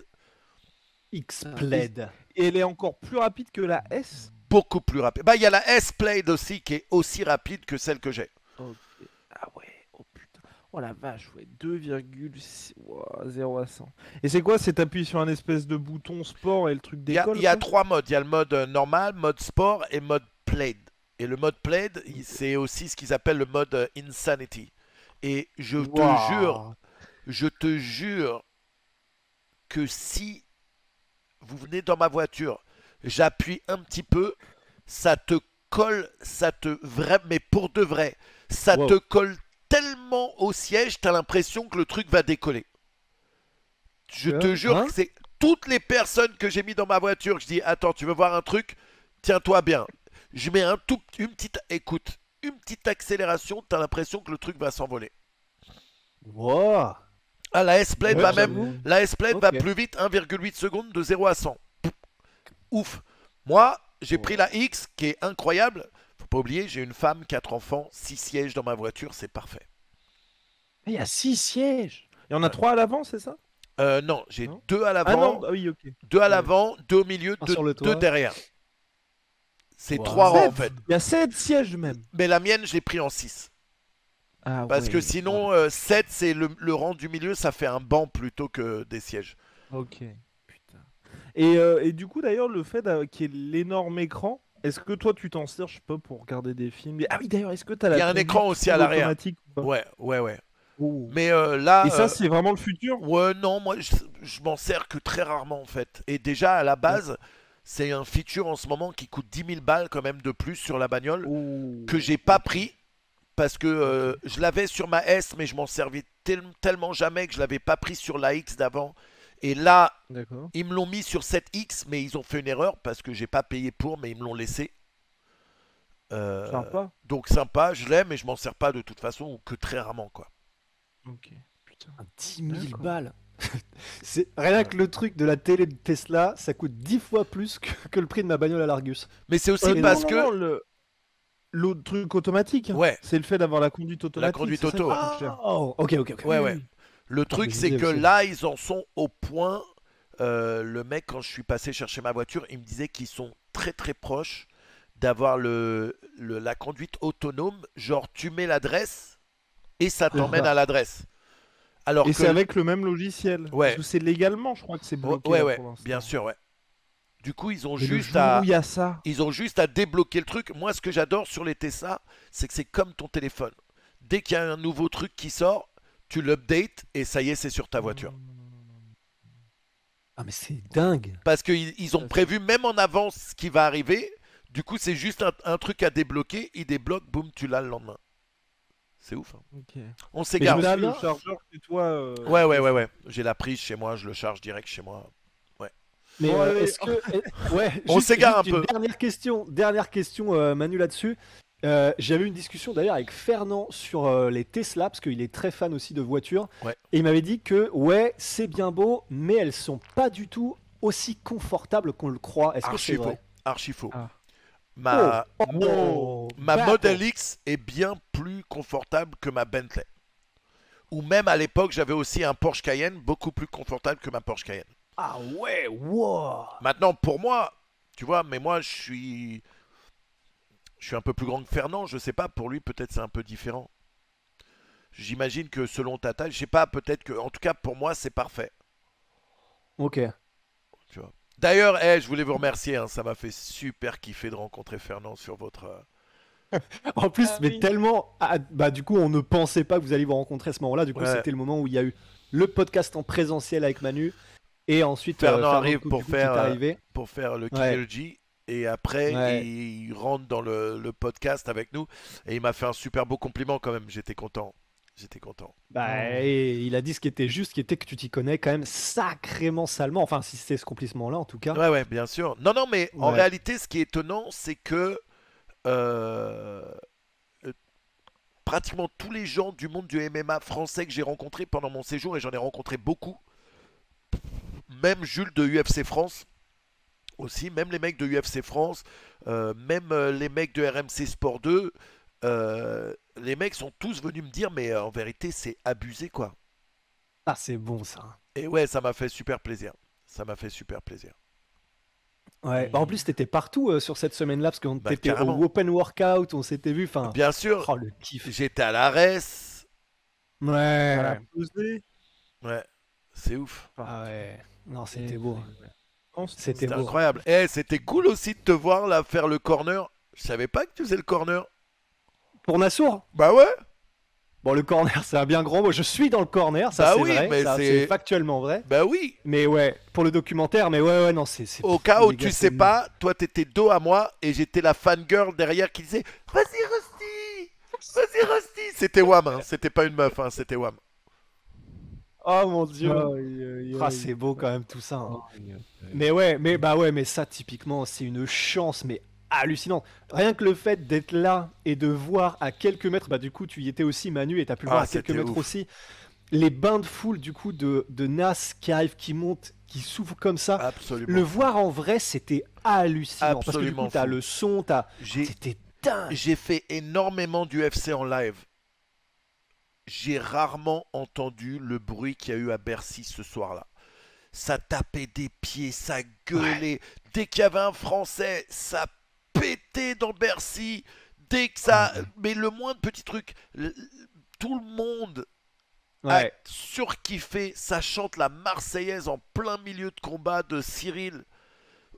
X-Plaid. Et elle est encore plus rapide que la S. Beaucoup plus rapide. Bah, il y a la S Plaid aussi qui est aussi rapide que celle que j'ai. Ah ouais, oh putain. Oh la vache, ouais, 2,6 ouah, 0 à 100. Et c'est quoi? C'est t'appuies sur un espèce de bouton sport et le truc Il y a, décolle? il y a quoi 3 modes. Il y a le mode normal, mode sport et mode Plaid. Et le mode Plaid, c'est aussi ce qu'ils appellent le mode Insanity. Et Waouh. je te jure que si vous venez dans ma voiture, j'appuie un petit peu, ça te colle, mais pour de vrai, ça Wow. te colle tellement au siège, t'as l'impression que le truc va décoller. Je te jure Hein que c'est toutes les personnes que j'ai mis dans ma voiture, je dis attends, tu veux voir un truc? Tiens-toi bien. Je mets une petite écoute. une petite accélération, t'as l'impression que le truc va s'envoler. Wow. Ah, la S-Plate Ouais, va j'avoue. même, la S-Plate va Ok. plus vite, 1,8 secondes de 0 à 100. Ouf. Moi, j'ai pris la X qui est incroyable. Faut pas oublier, j'ai une femme, 4 enfants, 6 sièges dans ma voiture, c'est parfait. Il y a 6 sièges. Il y en a 3 à l'avant, c'est ça? Non, j'ai Non. 2 à Ah l'avant, non, bah oui, ok. 2 à l'avant, 2 au milieu, Un 2 sur le toit. derrière. C'est Wow. 3 rangs en Sept. fait. Il y a 7 sièges même. Mais la mienne, je l'ai pris en 6. Ah Parce que ouais, sinon, 7, c'est le rang du milieu, ça fait un banc plutôt que des sièges. Ok, putain. Et du coup, d'ailleurs, le fait qu'il y ait l'énorme écran, est-ce que toi, tu t'en sers, je sais pas, pour regarder des films? Ah oui, d'ailleurs, est-ce que t'as la Il y a un conduite écran aussi à full l'arrière. automatique ou pas? Ouais. Oh. Mais là, Et ça, c'est vraiment le futur? ouais, non, moi, je m'en sers que très rarement en fait. Et déjà, à la base, c'est un feature en ce moment qui coûte 10 000 balles quand même de plus sur la bagnole Oh. que j'ai pas pris parce que je l'avais sur ma S, mais je m'en servais tellement jamais que je l'avais pas pris sur la X d'avant. Et là, D'accord. ils me l'ont mis sur cette X, mais ils ont fait une erreur parce que j'ai pas payé pour, mais ils me l'ont laissé. Sympa. Donc sympa, je l'ai, mais je m'en sers pas de toute façon ou que très rarement quoi. Ok. Putain. 10 000 D'accord. balles. C'est rien que le truc de la télé de Tesla, ça coûte 10 fois plus que le prix de ma bagnole à l'Argus. Mais c'est aussi non, parce non, que non, l'autre truc automatique, hein. Ouais. C'est le fait d'avoir la conduite automatique. conduite c'est ça auto, qui ouais. coûte cher. Oh, ok. ouais. Le mais truc, je c'est disais que aussi. là, ils en sont au point. Le mec, quand je suis passé chercher ma voiture, il me disait qu'ils sont très très proches d'avoir la conduite autonome. Genre, tu mets l'adresse et ça t'emmène à l'adresse. Alors Et que c'est avec le même logiciel. Ouais. Parce que c'est légalement, je crois que c'est bloqué. ouais, là, ouais, pour l'instant. bien sûr, ouais. Du coup, ils ont Mais le juste jour à où il y a ça. ils ont juste à débloquer le truc. Moi, ce que j'adore sur les Tesla, c'est que c'est comme ton téléphone. Dès qu'il y a un nouveau truc qui sort, tu l'updates et ça y est, c'est sur ta voiture. Ah mais c'est dingue. Parce qu'ils ont prévu même en avance ce qui va arriver. Du coup, c'est juste un truc à débloquer. Il débloque, boum, tu l'as le lendemain. C'est ouf. Hein. Ok. On Mais s'égare. je me Là, souviens- le chargeur chez toi. Ouais. J'ai la prise chez moi, je le charge direct chez moi. Mais Bon, allez, est-ce que ouais, On juste- s'égare juste un une peu. Dernière question, Manu là-dessus. J'avais eu une discussion d'ailleurs avec Fernand sur les Tesla parce qu'il est très fan aussi de voitures. Ouais. Et il m'avait dit que ouais, c'est bien beau, mais elles sont pas du tout aussi confortables qu'on le croit. Est-ce que c'est Archi faux. vrai? Archi faux. Ah. Ma Battle. Model X est bien plus confortable que ma Bentley. Ou même à l'époque, j'avais aussi un Porsche Cayenne beaucoup plus confortable que ma Porsche Cayenne. Ah ouais, wow. Maintenant, pour moi, tu vois, mais moi, je suis un peu plus grand que Fernand. Je sais pas, pour lui, peut-être c'est un peu différent. J'imagine que selon ta taille, je sais pas, peut-être que, en tout cas, pour moi, c'est parfait. Ok. Tu vois. D'ailleurs, je voulais vous remercier. Hein, ça m'a fait super kiffer de rencontrer Fernand sur votre. En plus, Ah mais oui. tellement. Bah, du coup, on ne pensait pas que vous alliez vous rencontrer à ce moment-là. Du coup, Ouais. c'était le moment où il y a eu le podcast en présentiel avec Manu. Et ensuite, Fernand arrive Cook, pour du coup, faire, qui est arrivé. pour faire le Ouais. KLG. Et après, Ouais. il rentre dans le podcast avec nous. Et il m'a fait un super beau compliment quand même. J'étais content. Bah, et il a dit ce qui était juste, qui était que tu t'y connais quand même sacrément salement. Enfin, si c'est ce compliment-là, en tout cas. Ouais, bien sûr. Non, mais en Ouais. réalité, ce qui est étonnant, c'est que euh, pratiquement tous les gens du monde du MMA français que j'ai rencontrés pendant mon séjour, et j'en ai rencontré beaucoup, même Jules de UFC France, aussi, même les mecs de UFC France, même les mecs de RMC Sport 2, les mecs sont tous venus me dire, mais en vérité, c'est abusé, quoi. Ah, c'est bon ça. Et ouais, ça m'a fait super plaisir. Ouais. Bah, en plus, t'étais partout sur cette semaine-là parce qu'on Bah, était carrément. au Open Workout, on s'était vu. Enfin, Bien sûr, oh, le kiff. j'étais à l'ARES. Ouais. À la posée. Ouais, c'est ouf. Ah ouais. Non, c'était beau. C'était C'était beau. incroyable. C'était cool aussi de te voir là faire le corner. Je savais pas que tu faisais le corner. Pour Nassour, Bah ouais. bon, le corner, c'est un bien grand mot. Je suis dans le corner, ça Bah c'est oui, vrai. mais ça, c'est- c'est factuellement vrai. Bah oui. Mais ouais, pour le documentaire, mais ouais, non, c'est. Au cas où les gars, tu c'est sais pas, toi t'étais dos à moi et j'étais la fangirl derrière qui disait Vas-y Rusty. Vas-y Rusty. C'était Wam, hein. C'était pas une meuf, hein. C'était Wam. Oh mon dieu. Ah, Ah, c'est beau quand même tout ça. Hein. Mais ouais, mais ça typiquement, c'est une chance, mais hallucinante. Rien que le fait d'être là et de voir à quelques mètres, bah du coup tu y étais aussi Manu et t'as pu le voir à quelques c'était mètres ouf. aussi, les bains de foule du coup de Nas qui arrive, qui monte, qui souffle comme ça. Absolument. Le voir en vrai c'était hallucinant. Parce que du Absolument coup t'as fou. le son, c'était dingue. J'ai fait énormément d'UFC en live. J'ai rarement entendu le bruit qu'il y a eu à Bercy ce soir-là. Ça tapait des pieds, ça gueulait. Dès qu'il y avait un Français, ça pétait dans Bercy. Dès que ça... Mais le moindre petit truc, tout le monde a Ouais. surkiffé. Ça chante la Marseillaise en plein milieu de combat de Cyril.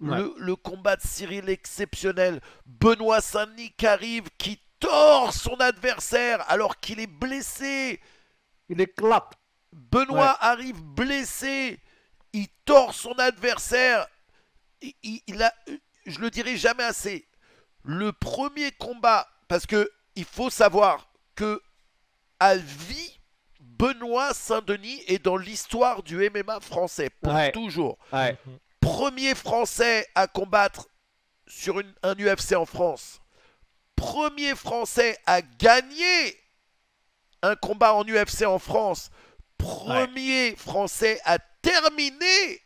Ouais. Le combat de Cyril exceptionnel. Benoît Saint-Denis qui arrive, qui tord son adversaire alors qu'il est blessé. Il éclate. Benoît arrive blessé. Il tord son adversaire. Il a, je le dirai jamais assez. Le premier combat, parce que il faut savoir que à vie, Benoît Saint-Denis est dans l'histoire du MMA français pour Ouais. toujours. Ouais. Premier Français à combattre sur un UFC en France. Premier Français à gagner un combat en UFC en France. Premier Français à terminer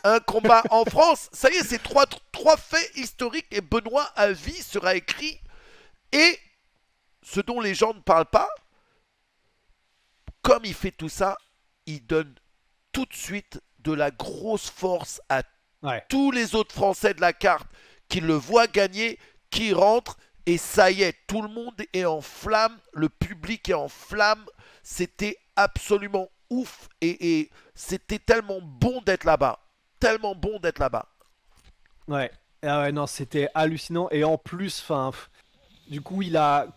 un combat en France. Ça y est, c'est trois faits historiques et Benoît à vie sera écrit. Et ce dont les gens ne parlent pas, comme il fait tout ça, il donne tout de suite de la grosse force à Ouais. tous les autres Français de la carte qui le voient gagner, qui rentrent, et ça y est, tout le monde est en flamme, le public est en flamme. C'était absolument ouf et c'était tellement bon d'être là-bas. Tellement bon d'être là-bas. Ouais. Ah ouais, non, c'était hallucinant. Et en plus, enfin, du coup,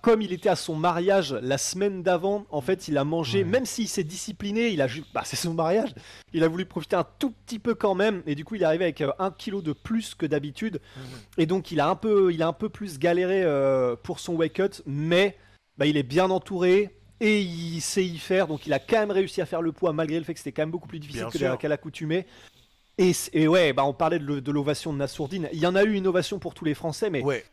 comme il était à son mariage la semaine d'avant, en fait, il a mangé, même s'il s'est discipliné, il a juste, bah, c'est son mariage, il a voulu profiter un tout petit peu quand même. Et du coup, il est arrivé avec 1 kilo de plus que d'habitude. Et donc, il a un peu plus galéré pour son wake-up, mais bah, il est bien entouré. Et il sait y faire, donc il a quand même réussi à faire le poids malgré le fait que c'était quand même beaucoup plus difficile Bien sûr. qu'à l'accoutumée. Et ouais, bah on parlait de l'ovation de Nassourdine. Il y en a eu une ovation pour tous les Français, mais Ouais,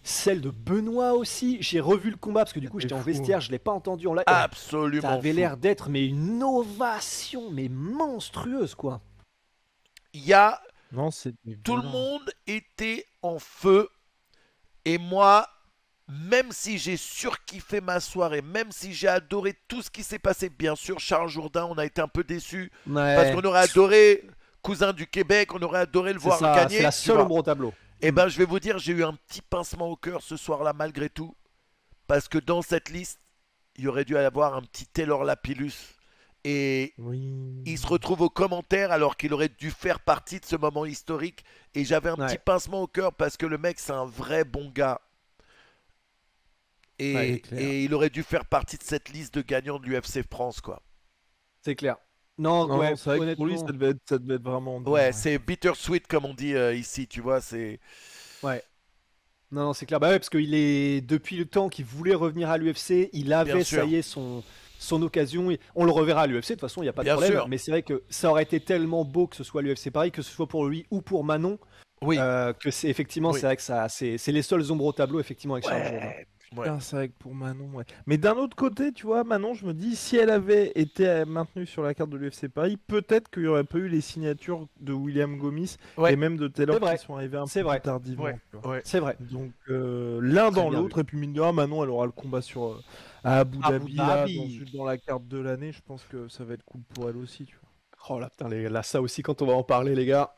celle de Benoît aussi. J'ai revu le combat parce que du coup j'étais en fou. vestiaire, je l'ai pas entendu en live. absolument. Ça avait fou. l'air d'être mais une ovation, mais monstrueuse quoi. Il y a Non, c'est tout le monde était en feu et moi, même si j'ai surkiffé ma soirée, même si j'ai adoré tout ce qui s'est passé, bien sûr, Charles Jourdain, on a été un peu déçus parce qu'on aurait adoré Cousin du Québec, on aurait adoré le voir gagner. C'est la tu seule vois. ombre au tableau. Eh ben, je vais vous dire, j'ai eu un petit pincement au cœur ce soir-là, malgré tout, parce que dans cette liste, il y aurait dû y avoir un petit Taylor Lapillus. Et Oui. il se retrouve aux commentaires alors qu'il aurait dû faire partie de ce moment historique. Et j'avais un petit pincement au cœur parce que le mec, c'est un vrai bon gars. Ouais, Et il aurait dû faire partie de cette liste de gagnants de l'UFC France, quoi. C'est clair. Non, Non, ouais, non, c'est vrai que pour lui, honnêtement. ça devait être vraiment dur, Ouais, c'est bittersweet comme on dit ici, tu vois. C'est Ouais. Non, c'est clair. Bah ouais, parce qu'il est depuis le temps qu'il voulait revenir à l'UFC, il avait Bien ça sûr. y est son occasion. On le reverra à l'UFC de toute façon, il n'y a pas de Bien problème. sûr. Mais c'est vrai que ça aurait été tellement beau que ce soit l'UFC Paris, que ce soit pour lui ou pour Manon, oui. que c'est effectivement, Oui. c'est vrai que c'est les seuls ombres au tableau effectivement avec Charles Jourdain. Ouais. Putain, c'est vrai que pour Manon, ouais. Mais d'un autre côté, tu vois, Manon, je me dis, si elle avait été maintenue sur la carte de l'UFC Paris, peut-être qu'il n'y aurait pas eu les signatures de William Gomis Ouais. et même de Taylor C'est vrai. qui sont arrivées un C'est peu vrai. plus tardivement. Ouais. tu vois. Ouais. C'est vrai. Donc l'un Très dans bien l'autre, et puis mine de rien, Manon, elle aura le combat sur à Abu Abu Dhabi, là, Dhabi. dans la carte de l'année. Je pense que ça va être cool pour elle aussi, tu vois. Oh là, putain, là, ça aussi, quand on va en parler, les gars,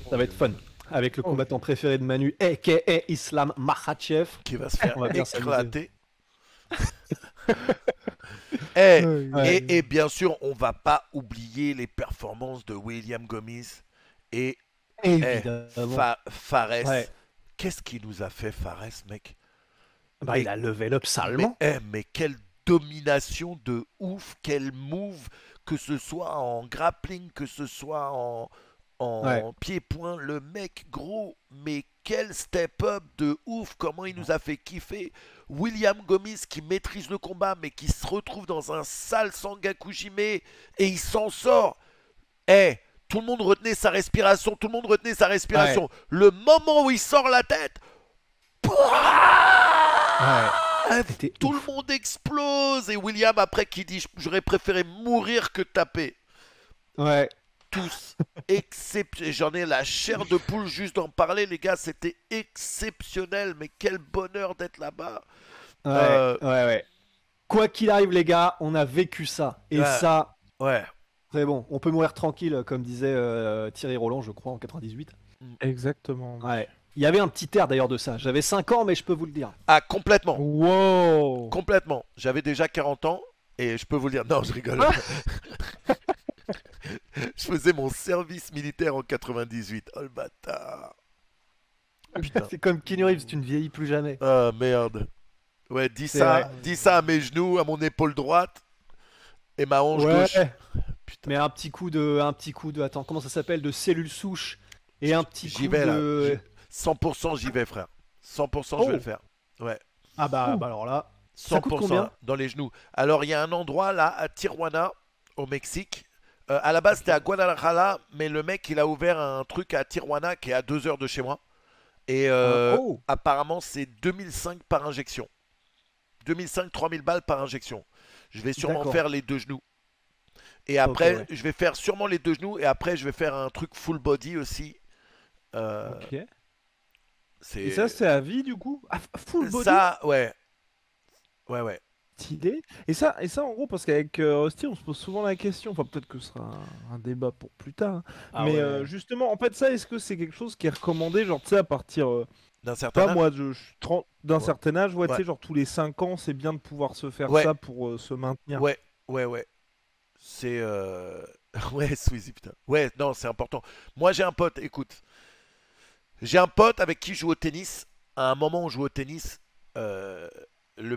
ça va être fun. Avec le combattant préféré de Manu, a.k.a. Islam Makhachev. Qui va se faire On va bien éclater. Ouais. Et bien sûr, on va pas oublier les performances de William Gomis et Évidemment. Fares. Ouais. Qu'est-ce qu'il nous a fait, Fares, mec? Bah, il a level up salement. Mais quelle domination de ouf, quel move, que ce soit en grappling, que ce soit en pied-point, le mec gros, mais quel step-up de ouf, comment il nous a fait kiffer. William Gomis qui maîtrise le combat, mais qui se retrouve dans un sale Sangakujime et il s'en sort. Tout le monde retenait sa respiration, tout le monde retenait sa respiration. Le moment où il sort la tête, C'était tout ouf. le monde explose. Et William, après, qui dit j'aurais préféré mourir que taper. Ouais. Tous. J'en ai la chair de poule juste d'en parler, les gars. C'était exceptionnel. Mais quel bonheur d'être là-bas. Ouais. Quoi qu'il arrive, les gars, on a vécu ça. Et Ouais. ça, Ouais. c'est bon. On peut mourir tranquille, comme disait Thierry Roland, je crois, en 98. Exactement. Ouais. Il y avait un petit air d'ailleurs de ça. J'avais 5 ans, mais je peux vous le dire. Ah, complètement. Wow. Complètement. J'avais déjà 40 ans. Et je peux vous le dire. Non, je rigole. Je faisais mon service militaire en 98. Oh le bâtard. Putain. C'est comme Keanu Reeves, tu ne vieillis plus jamais. Ah merde. Ouais, dis C'est ça, vrai. dis ça à mes genoux, à mon épaule droite et ma hanche Ouais. gauche. Putain. Mais un petit coup de, attends, comment ça s'appelle, de cellules souches et un petit J'y coup vais, là. de. 100% j'y vais, frère. 100% je vais Oh. le faire. Ouais. Ah bah alors là. Ça coûte 100% combien dans les genoux. Alors il y a un endroit là à Tijuana au Mexique. À la base c'était à Guadalajara, mais le mec il a ouvert un truc à Tijuana qui est à 2 heures de chez moi. Et Oh. apparemment c'est 2005 par injection. 2005-3000 balles par injection. Je vais sûrement D'accord. faire les 2 genoux. Et après, ouais. je vais faire sûrement les 2 genoux. Et après, je vais faire un truc full body aussi. Ok. C'est Et ça, c'est à vie du coup? Ah, full body? ça, ouais. Ouais. Stylé. Et ça, en gros, parce qu'avec Rusty, on se pose souvent la question, enfin peut-être que ce sera un débat pour plus tard, hein. Ah Mais ouais. justement, en fait, ça, est-ce que c'est quelque chose qui est recommandé, genre, tu sais, à partir, D'un certain pas âge. moi, je suis d'un Ouais. certain âge, ouais, tu Ouais. sais, genre tous les 5 ans, c'est bien de pouvoir se faire Ouais. ça pour se maintenir. Ouais. C'est ouais, Squeezie, putain. Ouais, non, c'est important. Moi, j'ai un pote, écoute. J'ai un pote avec qui je joue au tennis. À un moment où je joue au tennis, le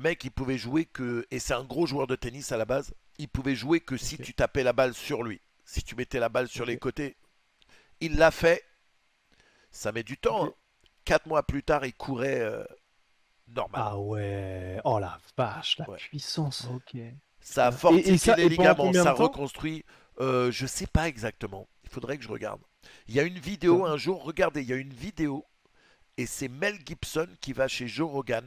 mec, il pouvait jouer que. Et c'est un gros joueur de tennis à la base. Il pouvait jouer que si Ok. tu tapais la balle sur lui. Si tu mettais la balle sur Ok. les côtés. Il l'a fait. Ça met du temps. Ok. Hein. 4 mois plus tard, il courait normal. Ah ouais. Oh la vache, la Ouais. puissance. Ok. Ça a Et fortifié ça, les et pendant ligaments, combien ça de temps? reconstruit. Je sais pas exactement. Il faudrait que je regarde. Il y a une vidéo un jour, regardez, il y a une vidéo et c'est Mel Gibson qui va chez Joe Rogan.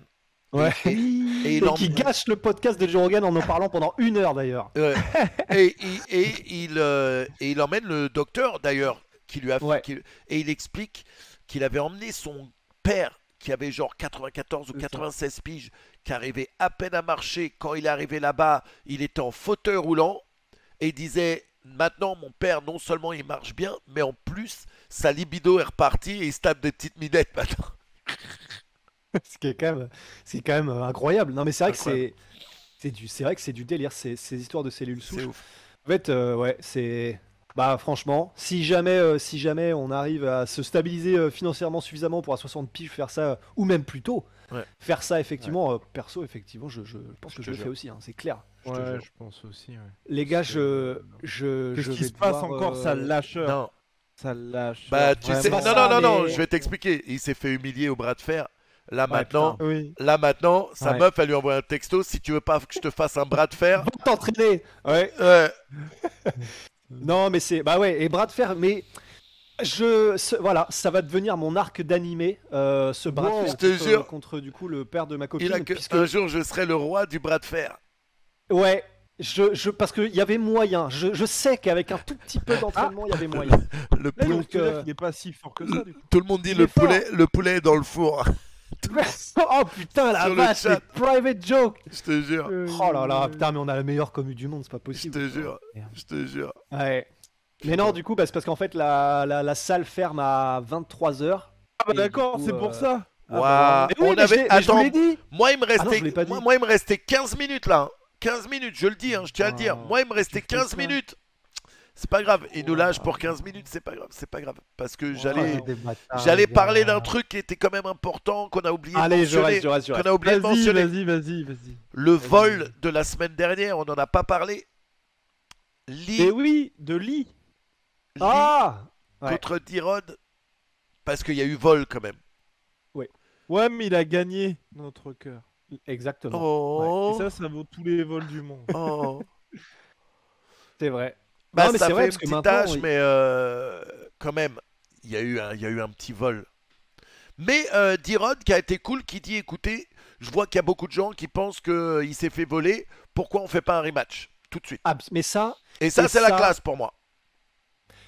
Ouais. Et Et il qui gâche le podcast de Joe Rogan en parlant pendant 1 heure d'ailleurs. et il emmène le docteur d'ailleurs qui lui a Ouais. et il explique qu'il avait emmené son père qui avait genre 94 ou C'est ça. 96 piges, qui arrivait à peine à marcher. Quand il est arrivé là-bas, il était en fauteuil roulant et il disait maintenant mon père non seulement il marche bien, mais en plus sa libido est repartie et il se tape des petites minettes maintenant. C'est quand même incroyable. Non mais c'est vrai que Incroyable. c'est vrai que c'est du délire ces histoires de cellules C'est souches. ouf. En fait, ouais, c'est bah franchement, si jamais on arrive à se stabiliser financièrement suffisamment pour à 60 piges faire ça ou même plus tôt, Ouais. faire ça effectivement perso effectivement, je pense que Je je te le jure. fais aussi, hein, c'est clair. Je te Ouais, jure. je pense aussi, ouais. Les gars, Parce que- je Qu'est-ce qui vais se passe devoir, encore, ça lâcheur? Non, Ça lâche. bah tu sais, vraiment. non, Ça, non, mais- je vais t'expliquer. Il s'est fait humilier au bras de fer. Là Ouais, maintenant, putain. Oui. sa Ouais. meuf, elle lui envoie un texto. Si tu veux pas que je te fasse un bras de fer, Va t'entraîner. Ouais. ouais, Non, mais c'est bah ouais, et bras de fer, mais voilà, ça va devenir mon arc d'animé, ce bras Wow. de fer Je te contre, jure. contre, du coup le père de ma copine, il a que puisque un jour je serai le roi du bras de fer. ouais, parce qu'il y avait moyen. Je sais qu'avec un tout petit peu d'entraînement, il y avait moyen. Le Là, poulet, Donc, donc, il est pas si fort que ça, du coup. tout le monde dit il est fort. le poulet est dans le four. Oh putain la Sur le vache, chat. les private jokes. Je te jure, Oh là là, putain, mais on a la meilleure commu du monde, c'est pas je possible. te jure, Merde. je te jure. Ouais. Mais non, du coup, bah, c'est parce qu'en fait la salle ferme à 23h. Ah bah Et d'accord, du coup, c'est pour ça. Waouh. Mais oui, On mais avait- je vous attends. l'ai dit. Moi, il me Ah non, je restait, l'ai pas dit. moi, il me restait 15 minutes là. Hein. 15 minutes, je le dis, hein, je tiens à le dire. Ah, Moi, il me restait tu fais 15 ça. minutes. C'est pas grave. Il nous lâche Wow. pour 15 minutes, c'est pas grave, c'est pas grave. Parce que Oh, j'allais, des bâtards, j'allais les gars. parler d'un truc qui était quand même important, qu'on a oublié de Allez, je mentionner. reste. Qu'on a oublié de Vas-y, mentionner. vas-y. Le vol de la semaine dernière, on n'en a pas parlé. Lee, Et oui, de lit. Ah ouais. contre Tyrod. Parce qu'il y a eu vol quand même. Ouais, mais il a gagné notre cœur. Exactement. Oh, Et ça vaut tous les vols du monde. oh. C'est vrai. Bah, Non, mais ça c'est vrai, fait parce que une petite maintenant, tâche, mais quand même, il y a eu un petit vol. Mais D-Rod qui a été cool, qui dit écoutez, je vois qu'il y a beaucoup de gens qui pensent qu'il s'est fait voler, pourquoi on fait pas un rematch tout de suite? mais ça, Et ça, et c'est la ça, classe pour moi.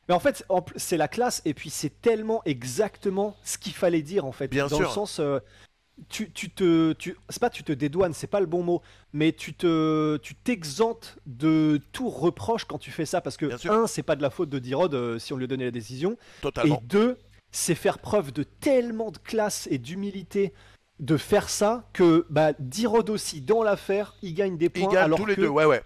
mais en fait, c'est la classe, et puis c'est tellement exactement ce qu'il fallait dire, en fait. Bien Dans sûr. le sens, c'est pas tu te dédouanes, c'est pas le bon mot, mais tu t'exemptes de tout reproche quand tu fais ça, parce Bien que, sûr. un, c'est pas de la faute de D-Rod si on lui a donné la décision, et Totalement. deux, c'est faire preuve de tellement de classe et d'humilité de faire ça que bah, D-Rod aussi, dans l'affaire, il gagne des Ils points, gagnent alors tous les que deux, ouais.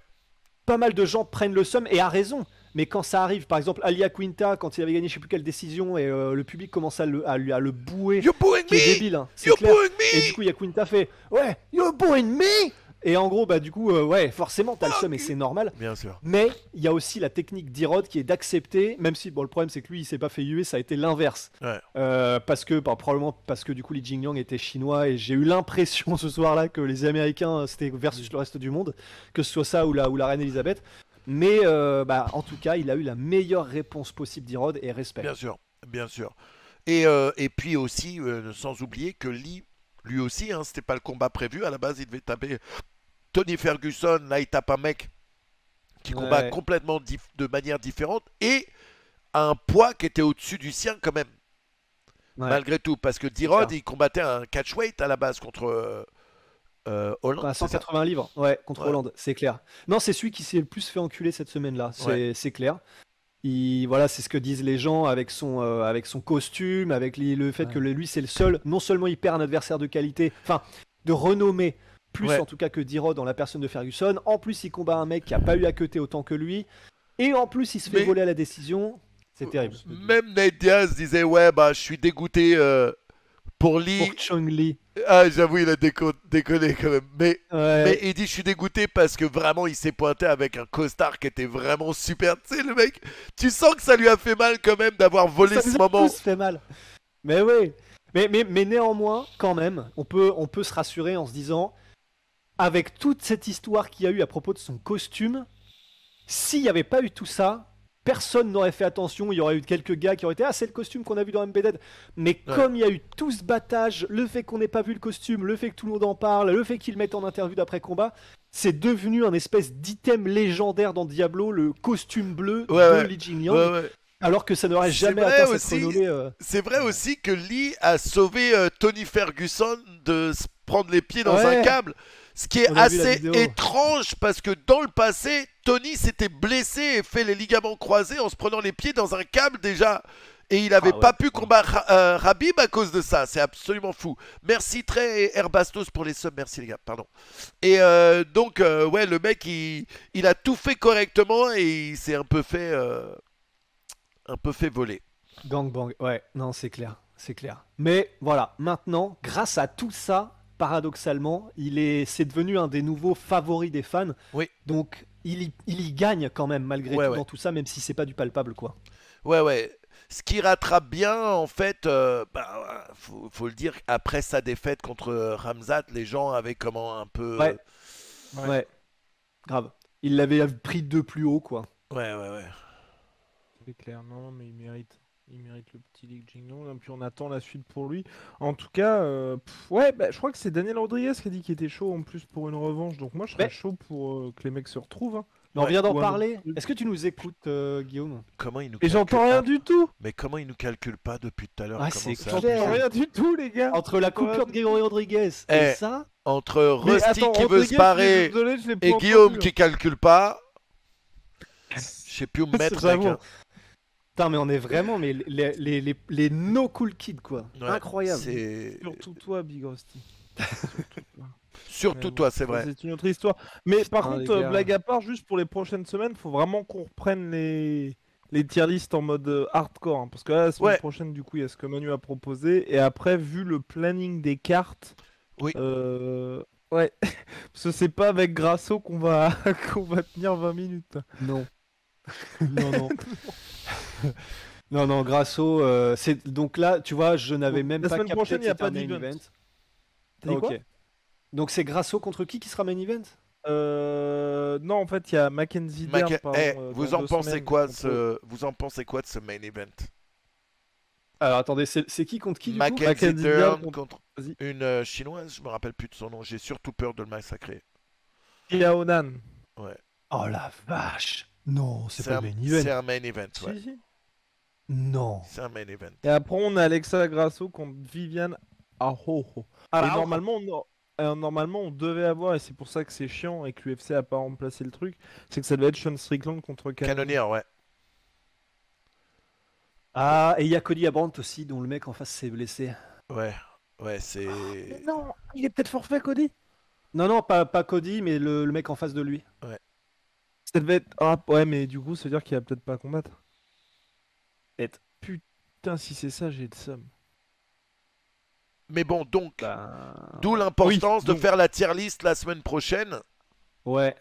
pas mal de gens prennent le seum et a raison. Mais quand ça arrive, par exemple, Alia Quinta, quand il avait gagné je sais plus quelle décision et le public commence à le bouer, You booing qui est me! débile, hein, c'est You clair. booing Et du me! coup, il y a Quinta fait ouais, you're booing me. Et en gros, bah du coup, ouais, forcément, t'as le seum et c'est normal. Bien sûr. Mais il y a aussi la technique d'Irod qui est d'accepter, même si bon, le problème c'est que lui il s'est pas fait huer, ça a été l'inverse. Ouais. Parce que probablement parce que du coup Li Jingliang était chinois et j'ai eu l'impression ce soir-là que les Américains c'était versus le reste du monde, que ce soit ça ou la reine Elisabeth. Mais bah, en tout cas, il a eu la meilleure réponse possible d'Irod et respect. Bien sûr, bien sûr. Et puis aussi, sans oublier que Lee, lui aussi, hein, c'était pas le combat prévu. À la base, il devait taper Tony Ferguson. Là, il tape un mec qui combat Ouais. complètement de manière différente et à un poids qui était au-dessus du sien quand même, Ouais. malgré tout. Parce que D-Rod, clair. il combattait un catchweight à la base contre Hollande. Bah, c'est ça 180 livres, ouais, contre Ouais. Hollande, c'est clair. Non, c'est celui qui s'est le plus fait enculer cette semaine-là, c'est clair. Voilà, c'est ce que disent les gens avec son costume, avec le fait que lui c'est le seul. Non seulement il perd un adversaire de qualité, enfin de renommée, plus Ouais. en tout cas que D-Rod dans la personne de Ferguson. En plus, il combat un mec qui a pas eu à queuter autant que lui, et en plus il se fait Mais- voler à la décision. C'est terrible. Même Nate Diaz disait ouais, bah, je suis dégoûté pour Lee. Pour Chong Li, Ah, j'avoue, il a déconné quand même. Mais ouais. il dit je suis dégoûté parce que vraiment il s'est pointé avec un costard qui était vraiment super. Tu sais le mec, tu sens que ça lui a fait mal quand même d'avoir volé Ça ce nous a moment. tous fait mal. Mais oui. Mais néanmoins, quand même, on peut se rassurer en se disant, avec toute cette histoire qu'il y a eu à propos de son costume, s'il n'y avait pas eu tout ça, personne n'aurait fait attention. Il y aurait eu quelques gars qui auraient été c'est le costume qu'on a vu dans MPD. Mais Ouais. comme il y a eu tout ce battage, le fait qu'on n'ait pas vu le costume, le fait que tout le monde en parle, le fait qu'ils le mettent en interview d'après combat, c'est devenu un espèce d'item légendaire dans Diablo, le costume bleu Ouais, de ouais. Li Jingliang. Ouais, ouais. Alors que ça n'aurait C'est jamais vrai atteint cette aussi. renommée. C'est vrai aussi que Lee a sauvé Tony Ferguson de se prendre les pieds dans Ouais. un câble. Ce qui est On a vu la assez vidéo. étrange parce que dans le passé, Tony s'était blessé et fait les ligaments croisés en se prenant les pieds dans un câble déjà. Et il n'avait Ah ouais, pas pu putain. combattre Rabib à cause de ça. C'est absolument fou. Merci Trey et Herbastos pour les subs. Merci les gars, pardon. Et donc, ouais, le mec, il a tout fait correctement et il s'est un peu fait voler. Gangbang, ouais, non, c'est clair, c'est clair. Mais voilà, maintenant, grâce à tout ça, paradoxalement, c'est devenu un des nouveaux favoris des fans. Oui. Donc, il y gagne quand même, malgré Ouais, tout, ouais. dans tout ça, même si c'est pas du palpable, quoi. Ouais, ouais. Ce qui rattrape bien, en fait, faut le dire, après sa défaite contre Ramzat, les gens avaient comment un peu. Ouais. Ouais, grave. Il l'avait pris de plus haut, quoi. Ouais, ouais, ouais. C'est clair, non, mais il mérite. Il mérite le petit Li Jingliang, et puis on attend la suite pour lui. En tout cas, ouais, bah, je crois que c'est Daniel Rodriguez qui a dit qu'il était chaud en plus pour une revanche. Donc moi, je serais Ouais. chaud pour que les mecs se retrouvent. Hein. Mais on vient d'en Ou un parler. autre truc. Est-ce que tu nous écoutes, Guillaume? Comment il nous Et j'entends calcule rien pas du tout. Mais comment il nous calcule pas depuis tout à l'heure? Ah, Comment c'est ça clair. abuse? J'entends rien du tout, les gars. Entre la coupure de Grégory Rodriguez Eh, et ça, Entre Mais Rusty attends, qui veut Rodriguez, se barrer désolé, je l'ai pas et entendu, Guillaume hein. qui calcule pas, je sais plus où me mettre, mec. j'avoue. Hein. Putain, mais on est vraiment les no cool kids, quoi. Ouais, Incroyable. C'est Surtout toi, Big Rusty. surtout Mais toi, bon, c'est ça, vrai. C'est une autre histoire. Mais par Putain, contre, les gars. blague à part, juste pour les prochaines semaines, faut vraiment qu'on reprenne les tier lists en mode hardcore. Hein, parce que là, la semaine Ouais. prochaine, du coup, il y a ce que Manu a proposé. Et après, vu le planning des cartes, Oui. ouais. Parce que c'est pas avec Grasso qu'on va... qu'on va tenir 20 minutes. Non. non, non. non, Grasso, c'est donc là, tu vois, je n'avais Donc, même la pas semaine capté prochaine, que il y a c'était pas un main d'event. event. T'as dit quoi Ok. Donc c'est Grasso contre qui sera main event? Non, en fait, il y a Mackenzie Dern, pardon, Vous dans en 2 pensez semaines quoi contre- vous en pensez quoi de ce main event? Alors attendez, c'est qui contre qui du coup? Mackenzie Mackenzie Dern Dern contre Vas-y. une chinoise, je me rappelle plus de son nom, j'ai surtout peur de le massacrer. Yaonan. Ouais. Oh la vache! Non, c'est pas un, le main c'est event. un main event, ouais. Si, si. Non. C'est un main event. Et après, on a Alexa Grasso contre Viviane Araujo. Et normalement, on devait avoir, et c'est pour ça que c'est chiant et que l'UFC a pas remplacé le truc, c'est que ça devait être Sean Strickland contre Cannonier. Cannonier, ouais. Ah, et il y a Cody Garbrandt aussi, dont le mec en face s'est blessé. Ouais, c'est... Non, il est peut-être forfait, Cody. Non, pas Cody, mais le mec en face de lui. Ça devait être. Ah, ouais, mais du coup, ça veut dire qu'il va peut-être pas combattre. Peut-être. Putain, si c'est ça, j'ai le seum. Mais bon, donc, Ben, d'où l'importance oui, de donc- faire la tier list la semaine prochaine. Ouais.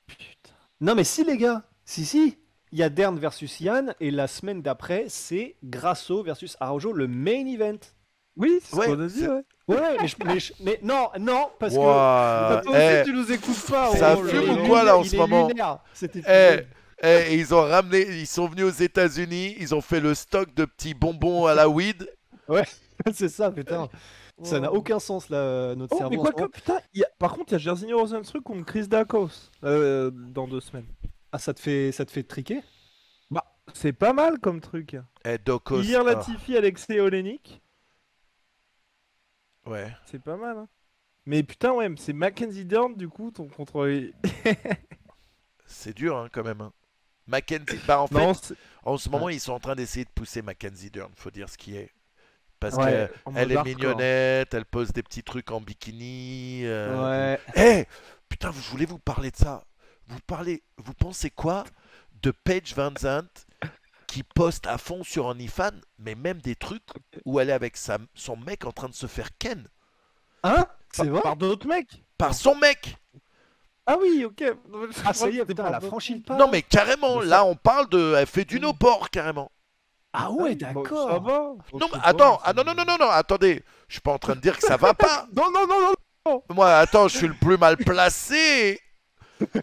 Putain. Non, mais si, les gars. Si. Il y a Dern versus Yann, et la semaine d'après, c'est Grasso versus Araujo, le main event. Oui, c'est Ouais, ce qu'on a dit, c'est- ouais. Ouais, mais non, parce que. Ouah, Toi aussi, tu nous écoutes pas. ça oh là fume là ou là. quoi, là, en il ce est moment lunaire, cet Eh, épisode. et ils ont ramené, ils sont venus aux États-Unis, ils ont fait le stock de petits bonbons à la weed. C'est ça, putain. Ça n'a aucun sens, là, notre Oh, cerveau. mais en quoi ce que, moment. putain, par contre, il y a Jairzinho Rosenstruck contre Chris Dacos dans 2 semaines. Ah, ça te fait triquer? Bah, c'est pas mal comme truc. Docos. Hier, Latifi, Alexei Olenik, Ouais. c'est pas mal. Hein. Mais putain, ouais, c'est Mackenzie Dern, du coup, ton contre. C'est dur, hein, quand même. Hein. Mackenzie, bah en fait, Non, en ce moment, ils sont en train d'essayer de pousser Mackenzie Dern, faut dire ce qui est. Parce Ouais, en qu'elle mode est hardcore. mignonnette, elle pose des petits trucs en bikini. Ouais. Eh, putain, je voulais vous parler de ça. Vous pensez quoi de Paige Van Zandt qui poste à fond sur OnlyFans, mais même des trucs où elle est avec son mec en train de se faire ken Hein? C'est vrai? Par d'autres mecs. par son mec. Ah oui, ok. Ah, ça y est, putain, elle a franchi le pas. Non mais carrément, de là ça. on parle de, elle fait du no-port carrément. Ah ouais, Bon, ça d'accord. va. Non mais C'est attends, pas- ah non, attendez, je suis pas en train de dire que ça va pas. Non. Moi, attends, je suis le plus mal placé.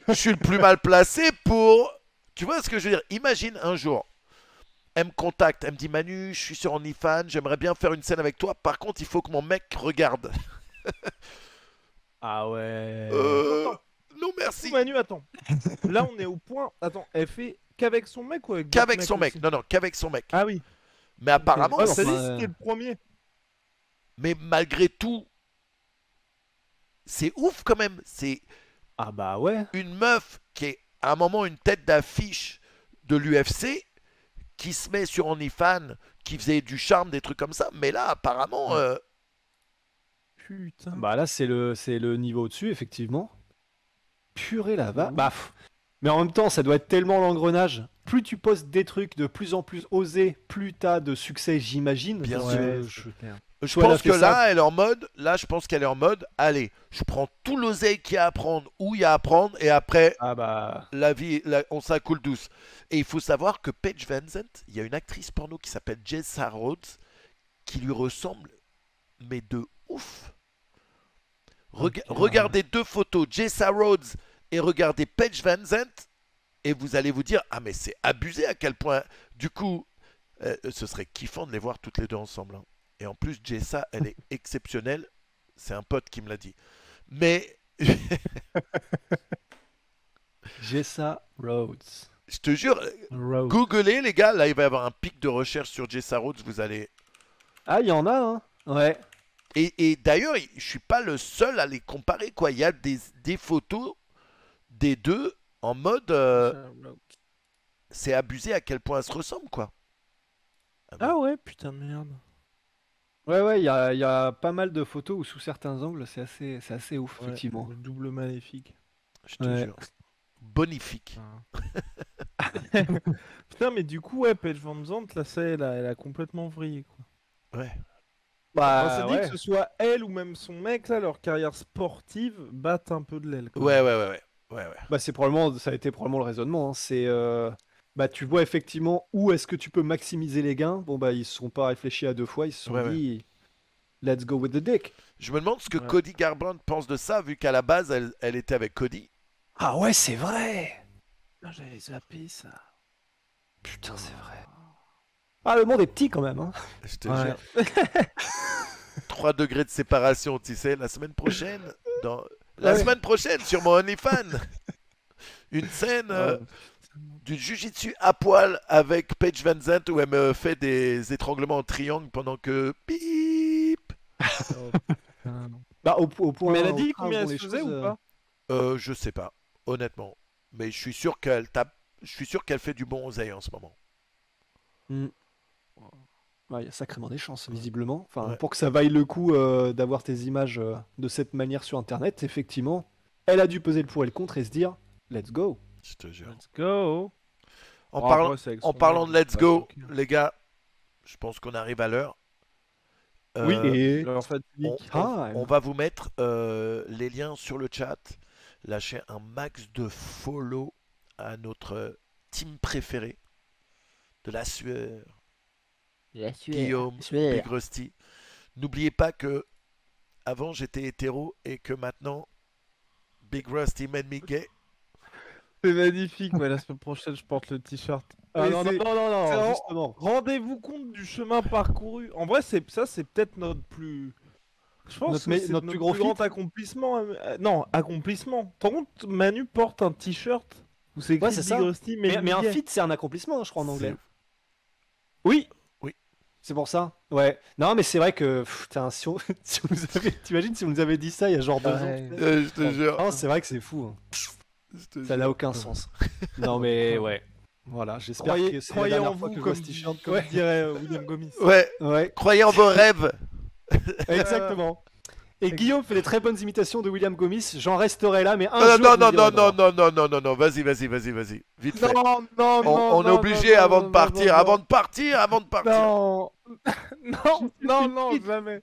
Je suis le plus mal placé pour... Tu vois ce que je veux dire? Imagine un jour, elle me contacte, elle me dit Manu, je suis sur OnlyFans, j'aimerais bien faire une scène avec toi. Par contre, il faut que mon mec regarde. Ah ouais. Non merci. Manu, attends. Là, on est au point. Attends, elle fait qu'avec son mec ou avec Qu'avec d'autres son mecs mec. aussi Non, qu'avec son mec. Ah oui. Mais apparemment, Ouais, c'est- ça dit enfin, c'était le premier. mais malgré tout, c'est ouf quand même. C'est Ah bah ouais. une meuf qui est à un moment une tête d'affiche de l'UFC qui se met sur OnlyFans, qui faisait du charme, des trucs comme ça. Mais là, apparemment, Putain. Bah là, c'est le niveau au-dessus, effectivement. Purée là-bas. Ouh. Bah, mais en même temps, ça doit être tellement l'engrenage. Plus tu postes des trucs de plus en plus osés, plus t'as de succès, j'imagine. Bien Parce sûr. que je soit elle a pense fait que ça- là, elle est en mode. Là, je pense qu'elle est en mode. Allez, je prends tout l'oseille qu'il y a à prendre, où il y a à prendre, et après, Ah bah. la vie, on s'en coule douce. Et il faut savoir que Paige Van Zandt, il y a une actrice porno qui s'appelle Jessa Rhodes, qui lui ressemble, mais de ouf. Regardez 2 photos, Jessa Rhodes et regardez Paige Van Zandt, et vous allez vous dire, ah mais c'est abusé à quel point. Du coup, ce serait kiffant de les voir toutes les deux ensemble. Hein. Et en plus, Jessa, elle est exceptionnelle. C'est un pote qui me l'a dit. Mais Jessa Rhodes. je te jure, googlez les gars, là il va y avoir un pic de recherche sur Jessa Rhodes, vous allez... Ah, il y en a, hein. Ouais. Et d'ailleurs, je suis pas le seul à les comparer, quoi. Il y a des photos des deux en mode... c'est abusé à quel point elles se ressemblent, quoi. Ah ouais, putain de merde. Ouais, il y a pas mal de photos où sous certains angles, c'est assez ouf, Ouais, effectivement. le double maléfique. Je te Ouais. jure. Bonifique. Putain, mais du coup, ouais, Paige Van Zandt, là, ça, elle a complètement vrillé, quoi. Ouais. Bah, Enfin, c'est dit ouais. que ce soit elle ou même son mec, là, leur carrière sportive battent un peu de l'aile. quoi. Ouais. Bah, ça a été probablement le raisonnement. Hein. C'est, bah, tu vois effectivement où est-ce que tu peux maximiser les gains. Bon, bah, ils se sont pas réfléchis à 2 fois. Ils se sont Ouais, dit, let's go with the dick. Je me demande ce que Ouais. Cody Garbrandt pense de ça, vu qu'à la base, elle était avec Cody. Ah ouais, c'est vrai. Ah, j'avais zappé ça. Putain, c'est vrai. Ah, le monde est petit quand même. Hein. Je te Ouais. jure. 3 degrés de séparation, tu sais. La semaine prochaine, la Ouais. semaine prochaine sur mon OnlyFans, une scène du jujitsu à poil avec Paige Van Zandt où elle me fait des étranglements en triangle pendant que bip. Bah, au point. Mais elle a au dit train combien où vont elle se les faisait choses, ou pas? Je sais pas, honnêtement. Mais je suis sûr qu'elle tape. Je suis sûr qu'elle fait du bon oseille en ce moment. Ouais, il y a sacrément des chances, visiblement. Enfin, Ouais. pour que ça vaille le coup d'avoir tes images de cette manière sur Internet, effectivement, elle a dû peser le pour et le contre et se dire, let's go. Je te jure. Let's go. En, Bon, parlant, après, c'est avec en son parlant âge, de let's c'est pas go, choqué. les gars, je pense qu'on arrive à l'heure. Oui, Euh, et. L'heure fatidique. on va vous mettre les liens sur le chat. Lâchez un max de follow à notre team préféré de la sueur, Guillaume, Big Rusty. N'oubliez pas que avant j'étais hétéro et que maintenant Big Rusty made me gay. C'est magnifique. Ouais, la semaine prochaine, je porte le t-shirt. Ah, Mais non, non, c'est- non, non, c'est non, en- justement. Rendez-vous compte du chemin parcouru. En vrai, c'est peut-être notre plus. Je pense Notre que me- c'est notre plus gros grand feat. accomplissement. Non, accomplissement. T'en compte, Manu porte un t-shirt où c'est écrit Ouais, c'est Big ça. Rusty, Mais un gay. feat, c'est un accomplissement, je crois, en anglais. Oui. C'est pour ça. Ouais. Non, mais c'est vrai que. Putain, si on... si on nous avait... T'imagines si on nous avait dit ça il y a genre 2 ans. Ouais. peut-être Je te jure. Non, c'est vrai que c'est fou. Hein. Je te Ça jure. n'a aucun sens. Non, mais ouais. Voilà, j'espère que c'est la Croyez dernière en fois vous, que je vois comme, ce t-shirt. comme Ouais. dirait William Gomis. Ouais, Ouais, croyez en vos rêves. exactement. Et Guillaume fait des très bonnes imitations de William Gomis. J'en resterai là, mais un Non, jour. non, je non, vous non, dirai non, d'abord. non, non, non, non, vas-y, vas-y, vas-y, vas-y. Vite fait. Non, non, non. On est non, obligé non, avant non, de partir, non, avant de partir, avant de partir. Non, non, non, non, jamais.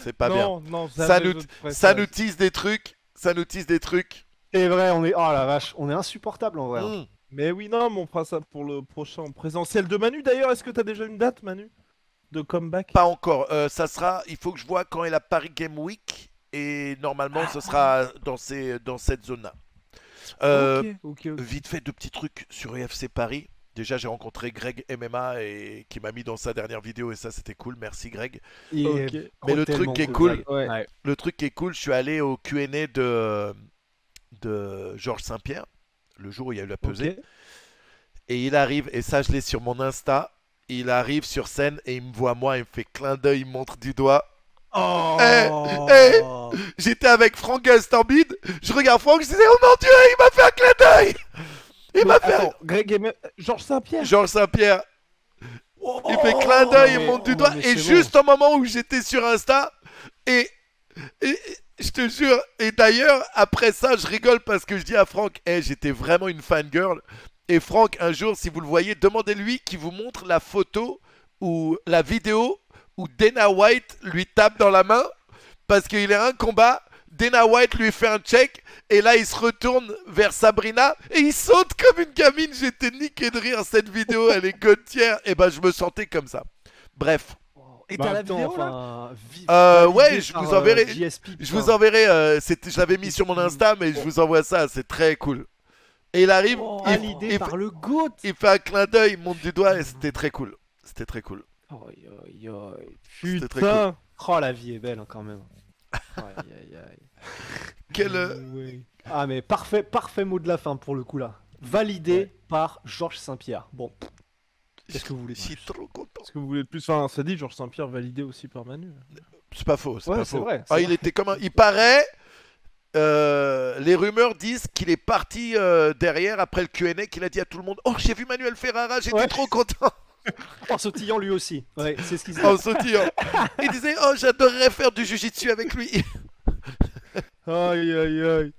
C'est pas bien. Non, non, Ça jamais nous, je ne ferai ça nous tease des trucs. Ça nous tease des trucs. C'est vrai, on est. Oh la vache, on est insupportable en vrai. Mmh. Mais oui, non, mais on fera ça pour le prochain en présentiel de Manu. D'ailleurs, est-ce que t'as déjà une date, Manu, de comeback? Pas encore. Ça sera. Il faut que je vois quand est la Paris Game Week. Et normalement, ce sera dans cette zone-là. Ok. Vite fait, 2 petits trucs sur UFC Paris. Déjà, j'ai rencontré Greg MMA et qui m'a mis dans sa dernière vidéo et ça, c'était cool. Merci, Greg. Il est Ok. Mais le tellement truc qui est cool, cool, Greg. Ouais. Le truc qui est cool, je suis allé au Q&A de Georges Saint-Pierre, le jour où il y a eu la pesée. Ok. Et il arrive, et ça je l'ai sur mon Insta, il arrive sur scène et il me voit moi, il me fait clin d'œil, il me montre du doigt. Oh. Eh. J'étais avec Franck Gastambide, je regarde Franck, je disais oh mon dieu, il m'a fait un clin d'œil. Il m'a fait Attends, Greg et Georges Saint-Pierre. Georges Saint-Pierre, il fait clin d'œil, il me montre du doigt, mais et c'est juste au moment où j'étais sur Insta, et je te jure, et d'ailleurs, après ça, je rigole parce que je dis à Franck, j'étais vraiment une fangirl. Et Franck, un jour, si vous le voyez, demandez-lui qu'il vous montre la photo ou la vidéo où Dana White lui tape dans la main parce qu'il est à un combat. Dana White lui fait un check et là il se retourne vers Sabrina et il saute comme une gamine. J'étais niqué de rire. Cette vidéo, elle est godtière. Et ben, je me sentais comme ça. Bref. Et Bah, t'as la attends, vidéo là enfin, Ouais, je vous enverrai. JSP, Je vous enverrai. Je l'avais mis sur mon Insta, mais je vous envoie ça. C'est très cool. Et il arrive, validé il, par le GOAT. il fait un clin d'œil, il monte du doigt et c'était très cool. C'était très cool. Aïe, aïe, aïe. C'était très cool. Putain. Oh, la vie est belle hein, quand même. Aïe, aïe, aïe. Quel. Ouais. Ah, mais parfait mot de la fin pour le coup là. Validé par Georges Saint-Pierre. Bon, qu'est-ce que vous voulez Je suis dire trop content. Ce que vous voulez de plus. Enfin, ça dit Georges Saint-Pierre validé aussi par Manu. C'est pas faux, c'est Ouais, pas c'est faux. vrai, Ah, c'est il vrai. était comme un. Il paraît. Les rumeurs disent qu'il est parti derrière après le Q&A, qu'il a dit à tout le monde oh j'ai vu Manuel Ferrara, j'étais Ouais. trop content En sautillant lui aussi. Ouais, c'est ce qu'il en sautillant. Il disait oh j'adorerais faire du jujitsu avec lui. Aïe aïe aïe.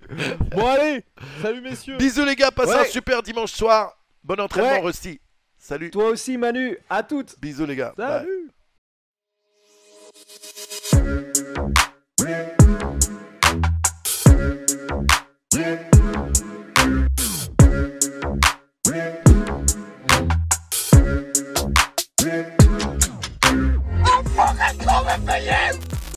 Bon allez, salut messieurs. Bisous les gars, passez Ouais. un super dimanche soir. Bon entraînement Ouais. Rusty. Salut. Toi aussi Manu, à toutes. Bisous les gars. Bye. Salut. Come and play him!